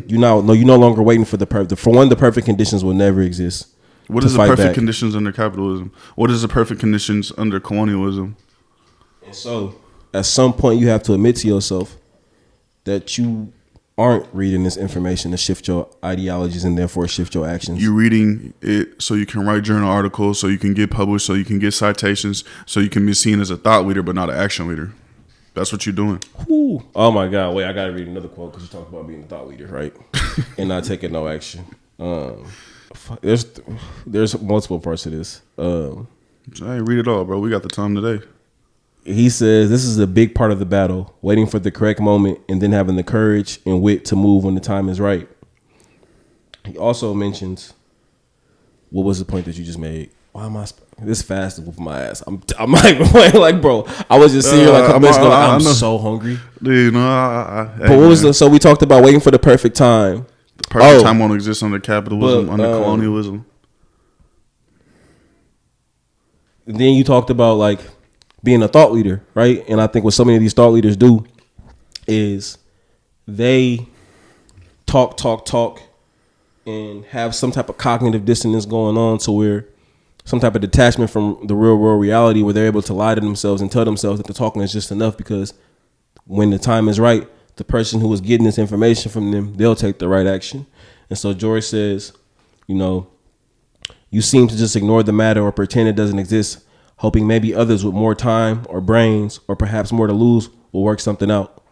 S1: you're no longer waiting for the perfect. For one, the perfect conditions will never exist.
S2: What is the perfect conditions under capitalism? What is the perfect conditions under colonialism?
S1: And so, at some point, you have to admit to yourself that you aren't reading this information to shift your ideologies and therefore shift your actions. You're
S2: reading it so you can write journal articles, so you can get published, so you can get citations, so you can be seen as a thought leader but not an action leader. That's what you're doing.
S1: Ooh. Oh my God! Wait, I gotta read another quote because you talked about being a thought leader, right? And not taking no action. There's multiple parts of this.
S2: Hey, read it all, bro. We got the time today.
S1: He says this is a big part of the battle: waiting for the correct moment and then having the courage and wit to move when the time is right. He also mentions, what was the point that you just made? Why am I this fast with my ass? I'm like, bro, I was just sitting here like a couple minutes ago. I'm so hungry,
S2: dude.
S1: But what was the? So we talked about waiting for the perfect time.
S2: The perfect time won't exist under capitalism, under colonialism.
S1: Then you talked about like being a thought leader, right? And I think what so many of these thought leaders do is they talk, and have some type of cognitive dissonance going on to where some type of detachment from the real world reality where they're able to lie to themselves and tell themselves that the talking is just enough because when the time is right, the person who was getting this information from them, they'll take the right action. And so George says, you know, you seem to just ignore the matter or pretend it doesn't exist, hoping maybe others with more time or brains or perhaps more to lose will work something out.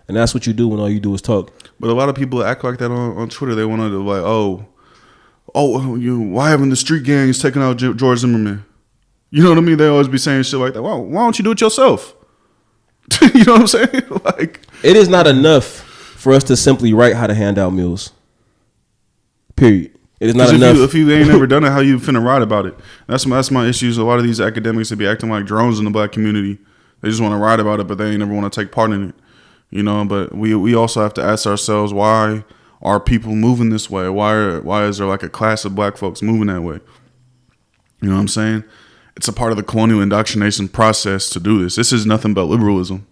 S1: And that's what you do when all you do is talk.
S2: But a lot of people act like that on Twitter. They want to like, why haven't the street gangs taken out George Zimmerman? You know what I mean? They always be saying shit like that. Why don't you do it yourself? You know what I'm saying? Like, it
S1: is not enough for us to simply write how to hand out meals. Period. It is not enough.
S2: If you ain't never done it, how you finna write about it? That's my issues. A lot of these academics, they be acting like drones in the black community. They just want to write about it, but they ain't never want to take part in it. You know, but we also have to ask ourselves, why are people moving this way? Why is there like a class of black folks moving that way? You know what I'm saying? It's a part of the colonial indoctrination process to do this. This is nothing but liberalism.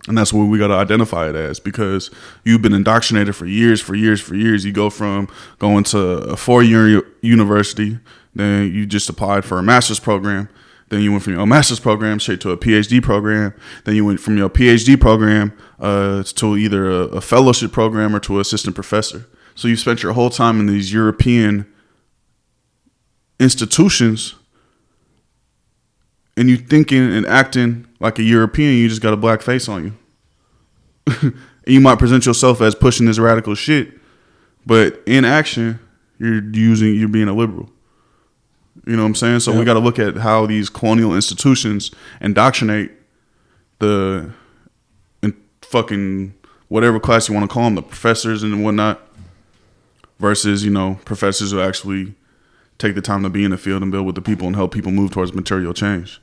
S2: And that's what we got to identify it as, because you've been indoctrinated for years. You go from going to a 4-year university, then you just applied for a master's program. Then you went from your master's program straight to a PhD program. Then you went from your PhD program to either a fellowship program or to assistant professor. So you spent your whole time in these European institutions, and you thinking and acting like a European. You just got a black face on you. And you might present yourself as pushing this radical shit, but in action, you're being a liberal. You know what I'm saying? So we got to look at how these colonial institutions indoctrinate the fucking whatever class you want to call them, the professors and whatnot, versus, you know, professors who actually take the time to be in the field and build with the people and help people move towards material change.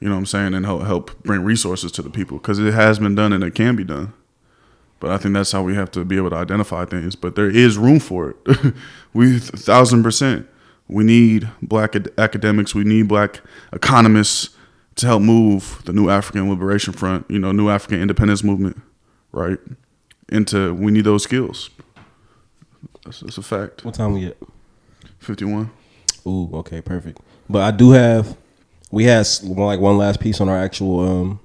S2: You know what I'm saying? And help bring resources to the people, because it has been done and it can be done. But I think that's how we have to be able to identify things. But there is room for it. 1,000%. We need black academics. We need black economists to help move the new African Liberation Front, you know, new African independence movement, right? We need those skills. That's a fact.
S1: What time we at?
S2: 51.
S1: Ooh, okay, perfect. But I do have, we had one last piece on our actual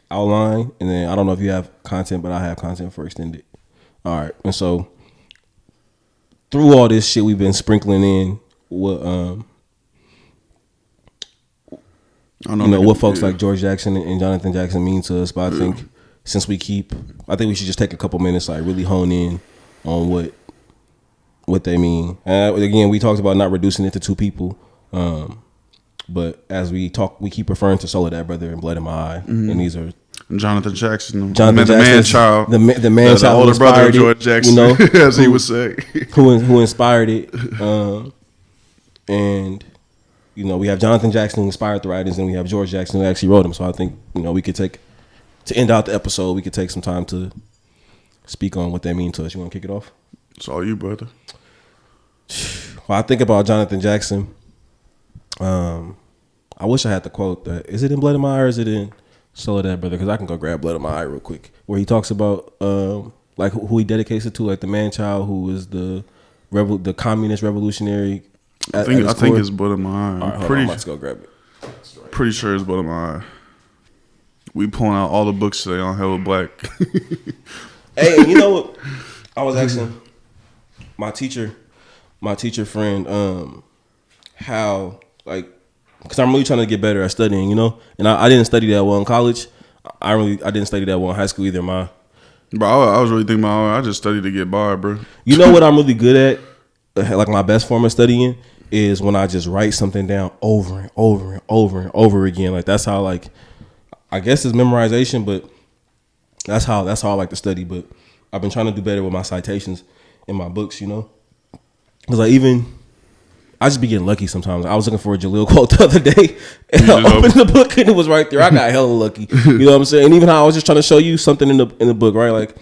S1: outline, and then I don't know if you have content, but I have content for extended. All right, and so through all this shit, we've been sprinkling in what what folks like George Jackson and Jonathan Jackson mean to us. But I think I think we should just take a couple minutes, like really hone in on what they mean. Again, we talked about not reducing it to two people, but as we talk, we keep referring to Soledad Brother and Blood in My Eye, and these are
S2: Jonathan Jackson, the man child,
S1: the man child,
S2: the older brother of George Jackson,
S1: you know,
S2: as he would say,
S1: who inspired it, and you know, we have Jonathan Jackson who inspired the writings, and we have George Jackson who actually wrote them. So I think, you know, we could take, to end out the episode, we could take some time to speak on what they mean to us. You want to kick it off?
S2: It's all you, brother.
S1: Well, I think about Jonathan Jackson. I wish I had the quote. Is it in Blood in My Eye or is it in Soledad Brother? Because I can go grab Blood in My Eye real quick, where he talks about like who he dedicates it to, like the man child who is the communist revolutionary.
S2: I think it's Blood in My Eye.
S1: All right, I'm about to go grab it.
S2: Pretty sure it's Blood in My Eye. We pulling out all the books today on hellablack.
S1: Hey, you know what? I was asking my teacher friend how, like, because I'm really trying to get better at studying, you know, and I didn't study that well in college. I didn't study that well in high school either.
S2: Bro, I was really thinking I just studied to get by, bro.
S1: You know what I'm really good at? Like my best form of studying is when I just write something down over and over and over and over again. Like that's how, like, I guess it's memorization, but that's how I like to study. But I've been trying to do better with my citations in my books, you know, because I just be getting lucky sometimes. I was looking for a Jaleel quote the other day, and I opened the book and it was right there. I got hella lucky. You know what I'm saying? And even how I was just trying to show you something in the book, right? Like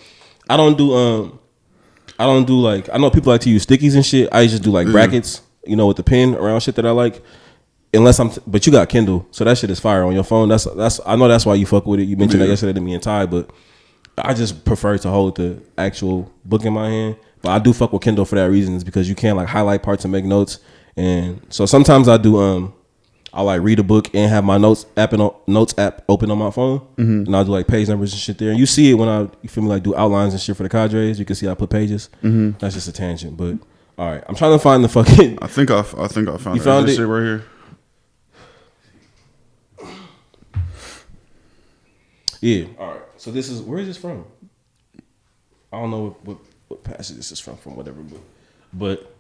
S1: I don't do like, I know people like to use stickies and shit. I just do like brackets, you know, with the pen around shit that I like. Unless but you got Kindle, so that shit is fire on your phone. That's I know that's why you fuck with it. You mentioned that yesterday to me and Ty, but I just prefer to hold the actual book in my hand. But I do fuck with Kindle for that reason, is because you can like highlight parts and make notes. And so sometimes I'll I like read a book and have my notes app open on my phone, and I'll do like page numbers and shit there. And you see it when you feel me, like do outlines and shit for the cadres. You can see I put pages. That's just a tangent, but all right. I'm trying to find the fucking.
S2: I think I found
S1: You found it?
S2: shit right here.
S1: Yeah. All right. So this is, where is this from? I don't know what passage this is from whatever book, but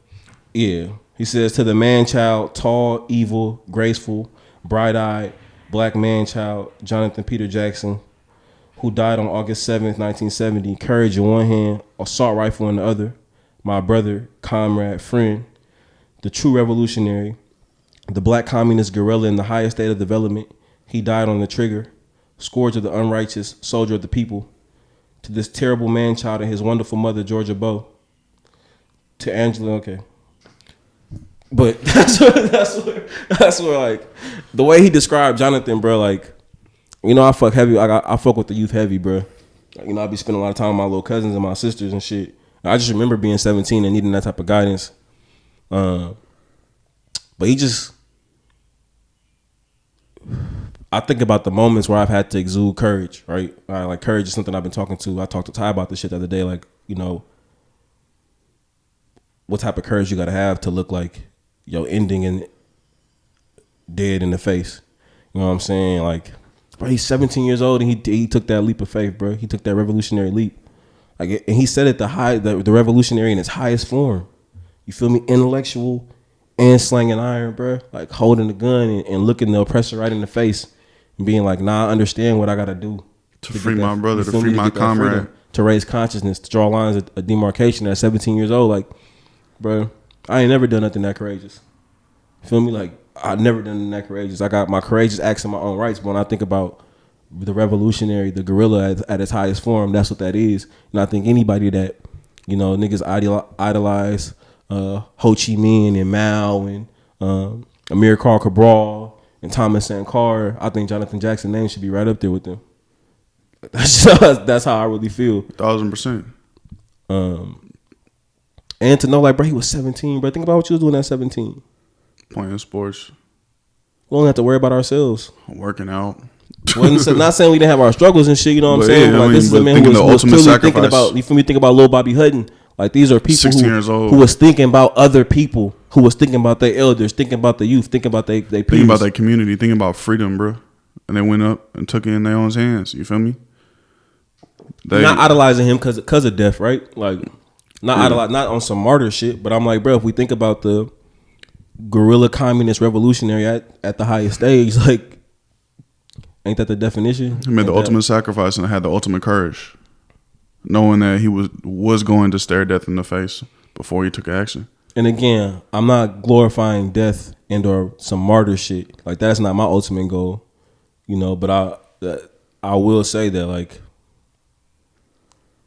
S1: yeah. He says, to the man-child, tall, evil, graceful, bright-eyed, black man-child, Jonathan Peter Jackson, who died on August 7th, 1970, courage in one hand, assault rifle in the other, my brother, comrade, friend, the true revolutionary, the black communist guerrilla in the highest state of development. He died on the trigger, scourge of the unrighteous, soldier of the people. To this terrible man-child and his wonderful mother, Georgia Bowe. To Angela, okay. But that's where like the way he described Jonathan, bro. Like, you know, I fuck heavy. I fuck with the youth heavy, bro. Like, you know, I be spending a lot of time with my little cousins and my sisters and shit. I just remember being 17 and needing that type of guidance. But he just, I think about the moments where I've had to exude courage, right? Like courage is something I've been talking to. I talked to Ty about this shit the other day. Like, you know, what type of courage you got to have to look like yo ending and dead in the face. You know what I'm saying? Like, bro, he's 17 years old and he took that leap of faith, bro. He took that revolutionary leap. Like, and he said it the revolutionary in its highest form. You feel me? Intellectual and slanging iron, bro. Like holding the gun and looking the oppressor right in the face and being like, nah, I understand what I got to do
S2: to free my brother, to free my comrade, freedom,
S1: to raise consciousness, to draw lines of demarcation at 17 years old. Like, bro, I ain't never done nothing that courageous. Feel me? Like, I've never done nothing that courageous. I got my courageous acts in my own rights. But when I think about the revolutionary, the guerrilla at its highest form, that's what that is. And I think anybody that, you know, niggas idolize Ho Chi Minh and Mao and Amir Khan Cabral and Thomas Sankara, I think Jonathan Jackson's name should be right up there with them. That's how I really feel.
S2: 1,000%.
S1: And to know, like, bro, he was 17, bro. Think about what you was doing at 17.
S2: Playing sports.
S1: We don't have to worry about ourselves.
S2: Working out.
S1: Not saying we didn't have our struggles and shit, you know what I'm saying?
S2: Yeah,
S1: like, this is a man who was clearly thinking about, you feel me, think about Lil Bobby Hutton. Like, these are people who was thinking about other people, who was thinking about their elders, thinking about the youth, thinking about their peers.
S2: Thinking about their community, thinking about freedom, bro. And they went up and took it in their own hands. You feel me?
S1: Not idolizing him because of death, right? Like, not on some martyr shit, but I'm like, bro, if we think about the guerrilla communist revolutionary at the highest stage, like, ain't that the definition?
S2: He made the ultimate sacrifice and had the ultimate courage, knowing that he was going to stare death in the face before he took action.
S1: And again, I'm not glorifying death and or some martyr shit. Like, that's not my ultimate goal, you know. But I will say that, like,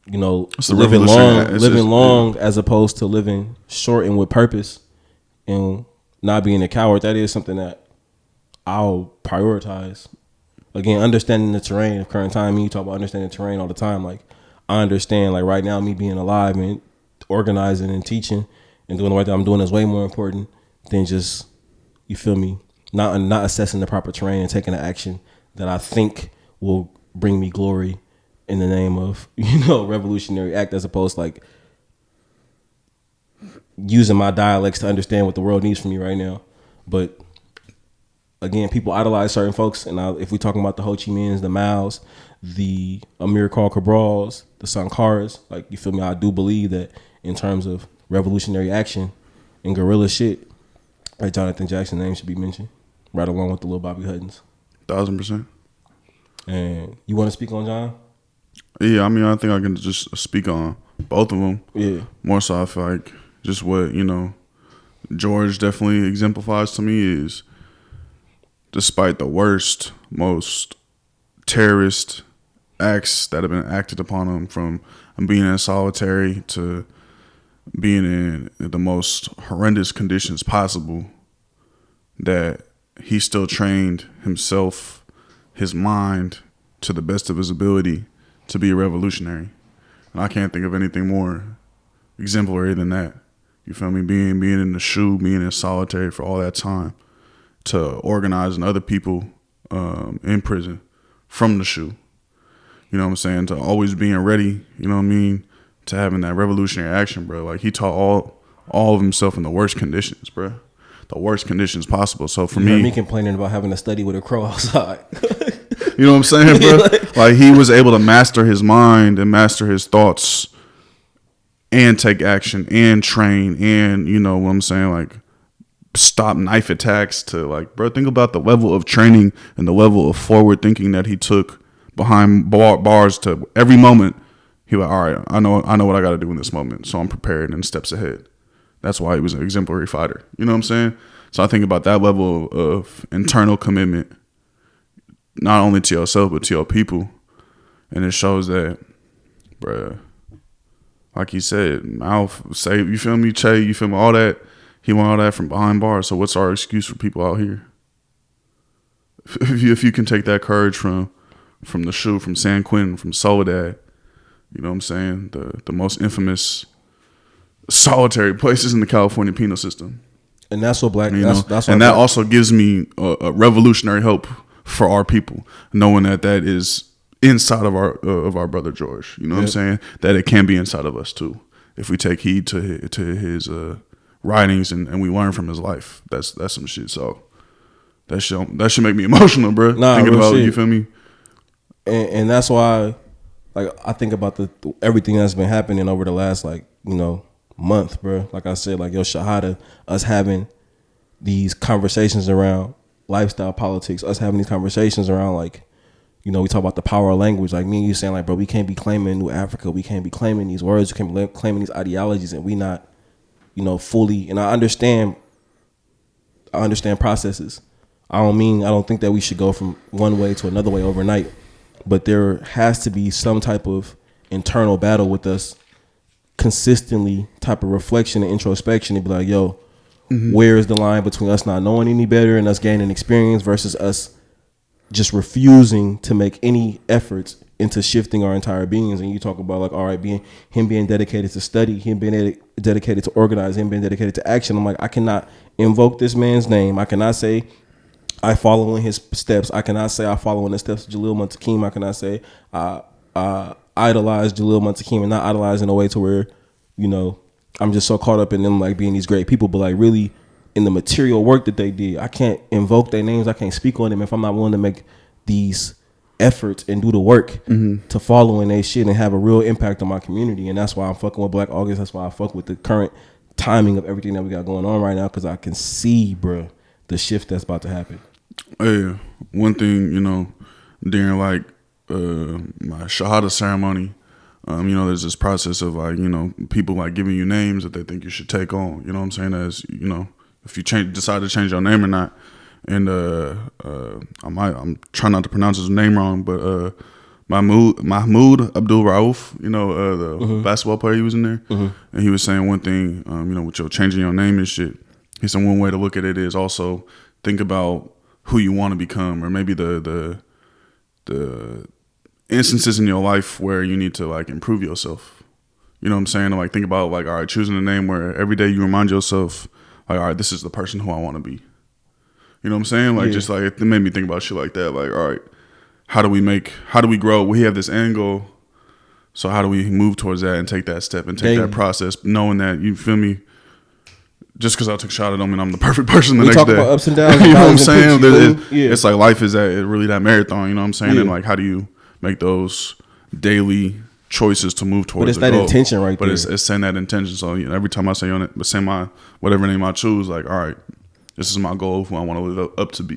S1: you know, living long as opposed to living short and with purpose and not being a coward, that is something that I'll prioritize. Again, understanding the terrain of current time. You talk about understanding the terrain all the time. Like, I understand, like, right now, me being alive and organizing and teaching and doing the right thing I'm doing is way more important than just, you feel me, not assessing the proper terrain and taking the action that I think will bring me glory in the name of, you know, revolutionary act, as opposed to, like, using my dialects to understand what the world needs from me right now. But again, people idolize certain folks, and if we're talking about the Ho Chi Minhs, the Maos, the Amir Khan Cabrals, the Sankaras, like, you feel me, I do believe that in terms of revolutionary action and guerrilla shit, like, Jonathan Jackson's name should be mentioned, right along with the Lil Bobby Huttons.
S2: 1,000%.
S1: And you want to speak on John?
S2: Yeah, I mean, I think I can just speak on both of them.
S1: Yeah.
S2: More so, I feel like just what, you know, George definitely exemplifies to me is, despite the worst, most terrorist acts that have been acted upon him, from being in solitary to being in the most horrendous conditions possible, that he still trained himself, his mind, to the best of his ability to be a revolutionary. And I can't think of anything more exemplary than that. You feel me? Being in the shoe, being in solitary for all that time, to organizing other people in prison from the shoe. You know what I'm saying? To always being ready, you know what I mean? To having that revolutionary action, bro. Like, he taught all of himself in the worst conditions, bro. The worst conditions possible. So for me
S1: complaining about having to study with a crow outside.
S2: You know what I'm saying, bro? Like, he was able to master his mind and master his thoughts and take action and train and, you know what I'm saying, like, stop knife attacks to, like, bro, think about the level of training and the level of forward thinking that he took behind bars to every moment. He was like, all right, I know what I got to do in this moment, so I'm prepared and steps ahead. That's why he was an exemplary fighter. You know what I'm saying? So I think about that level of internal commitment, not only to yourself, but to your people. And it shows that, bruh, like you said, mouth, say, you feel me, Che, you feel me, all that. He won all that from behind bars. So what's our excuse for people out here? If you can take that courage from the shoe, from San Quentin, from Soledad, you know what I'm saying? The most infamous solitary places in the California penal system.
S1: And that's what black,
S2: that's and that also gives me a revolutionary hope for our people, knowing that is inside of our brother George. You know what I'm saying? That it can be inside of us too, if we take heed to his writings and we learn from his life. That's some shit. So that should make me emotional, bro. Thinking about it, you feel me?
S1: And that's why, like, I think about everything that's been happening over the last, like, you know, month, bro. Like I said, like, yo, Shahada, us having these conversations around lifestyle politics, us having these conversations around, like, you know, we talk about the power of language. Like, me and you saying, like, bro, we can't be claiming New Africa. We can't be claiming these words. We can't be claiming these ideologies, and we not, you know, fully. And I understand processes. I don't think that we should go from one way to another way overnight. But there has to be some type of internal battle with us, consistently, type of reflection and introspection, and be like, yo, where is the line between us not knowing any better and us gaining experience versus us just refusing to make any efforts into shifting our entire beings? And you talk about, like, all right, him being dedicated to study, him being dedicated to organize, him being dedicated to action. I'm like, I cannot invoke this man's name. I cannot say I follow in his steps. I cannot say I follow in the steps of Jalil Muntakim. I cannot say I idolize Jalil Muntakim, and not idolize in a way to where, you know, I'm just so caught up in them, like, being these great people, but, like, really in the material work that they did. I can't invoke their names. I can't speak on them if I'm not willing to make these efforts and do the work to follow in their shit and have a real impact on my community. And that's why I'm fucking with Black August. That's why I fuck with the current timing of everything that we got going on right now, because I can see, bro, the shift that's about to happen.
S2: Hey, one thing, you know, during, like, my Shahada ceremony, you know, there's this process of, like, you know, people, like, giving you names that they think you should take on. You know what I'm saying? As, you know, if you decide to change your name or not. And I'm trying not to pronounce his name wrong, but Mahmoud Abdul Rauf, you know, the basketball player, he was in there, and he was saying one thing, you know, with your changing your name and shit. He said one way to look at it is also think about who you want to become, or maybe the instances in your life where you need to, like, improve yourself. You know what I'm saying? Like, think about, like, all right, choosing a name where every day you remind yourself, like, all right, this is the person who I want to be. You know what I'm saying? Like, just, like, it made me think about shit like that. Like, all right, how do we grow? We have this end goal, so how do we move towards that and take that step and take that process, knowing that, you feel me, just because I took a shot, I don't mean I'm the perfect person the next day. We talk about
S1: ups and downs.
S2: You know what I'm saying? It's like life is really that marathon. You know what I'm saying? And, like, how do you make those daily choices to move towards? But
S1: it's that goal? Intention right
S2: but
S1: there.
S2: But it's saying that intention. So, you know, every time I say on it, but say my whatever name I choose, like, all right, this is my goal, who I want to live up to be.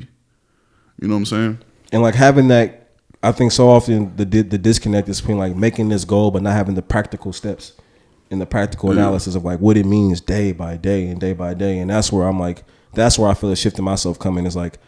S2: You know what I'm saying?
S1: And, like, having that, I think so often the disconnect is between, like, making this goal but not having the practical steps and the practical analysis of, like, what it means day by day and day by day. And that's where I'm like, that's where I feel a shift in myself coming, is, like,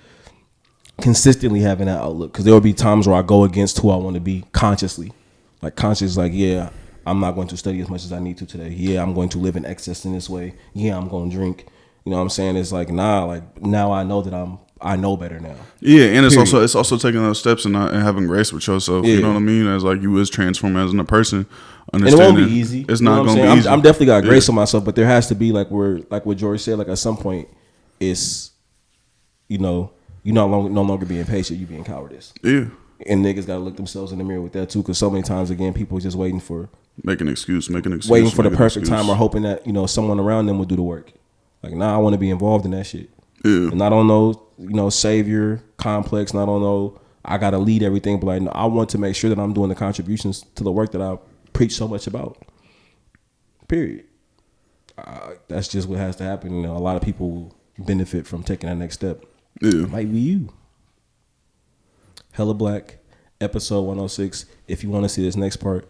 S1: consistently having that outlook. Because there will be times where I go against who I want to be consciously. Like, conscious, like, yeah, I'm not going to study as much as I need to today. Yeah, I'm going to live in excess in this way. Yeah, I'm going to drink. You know what I'm saying? It's like, nah, like, now I know that I know better now.
S2: Yeah, and it's also taking those steps and having grace with yourself. Yeah. You know what I mean? As, like, you is transforming as a person.
S1: And it won't be easy.
S2: It's not going to be easy.
S1: I'm definitely got grace on myself, but there has to be, like, where, like what George said, like, at some point, it's you know, you no longer being patient, you being cowardice.
S2: Yeah.
S1: And niggas gotta look themselves in the mirror with that too, because so many times again, people are just waiting for
S2: Make an excuse.
S1: waiting for the perfect time, or hoping that someone around them will do the work. Like, nah, I want to be involved in that shit.
S2: Yeah.
S1: And I don't know, savior complex. And I don't know, I gotta lead everything, but like, no, I want to make sure that I'm doing the contributions to the work that I preach so much about. Period. That's just what has to happen. A lot of people benefit from taking that next step.
S2: Yeah.
S1: Might be you. Hella Black, episode 106. If you want to see this next part,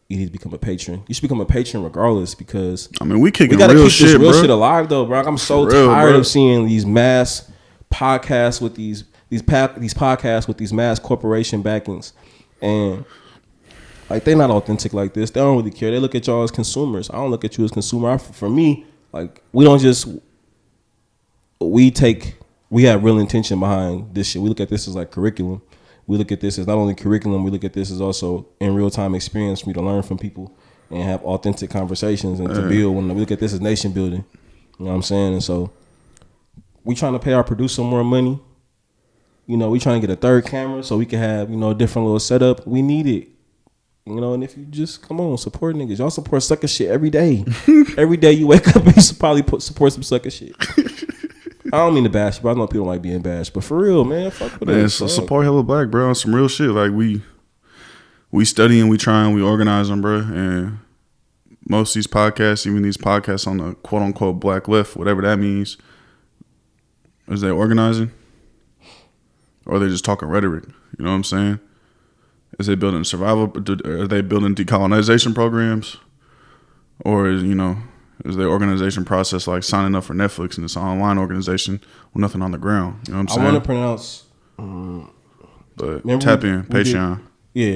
S1: you need to become a patron. You should become a patron regardless, because
S2: we kicking
S1: gotta
S2: real
S1: keep
S2: shit,
S1: this real
S2: bro.
S1: shit alive though, bro. I'm so
S2: real,
S1: tired
S2: bro.
S1: of seeing these mass podcasts with these podcasts with these mass corporation backings, and like, they're not authentic like this. They don't really care. They look at y'all as consumers. I don't look at you as consumer. For me, like, we have real intention behind this shit. We look at this as like curriculum. We look at this as not only curriculum, we look at this as also in real time experience for me to learn from people and have authentic conversations and to build. When we look at this as nation building, you know what I'm saying? And so we trying to pay our producer more money. We trying to get a third camera so we can have, a different little setup. We need it. And if you just come on, support niggas. Y'all support sucker shit every day. Every day you wake up, you should probably support some sucker shit. I don't mean to bash, but I know people like being bashed. But for real, man, fuck with us.
S2: So support Hella Black, bro, on some real shit. Like, we studying, we trying, we organizing, bro. And most of these podcasts, even these podcasts on the quote unquote black left, whatever that means, is they organizing? Or are they just talking rhetoric? You know what I'm saying? Is they building survival? Are they building decolonization programs? Or is their organization process like signing up for Netflix and it's an online organization with nothing on the ground? You know what I'm saying?
S1: I want to pronounce.
S2: But tap in, Patreon.
S1: Yeah.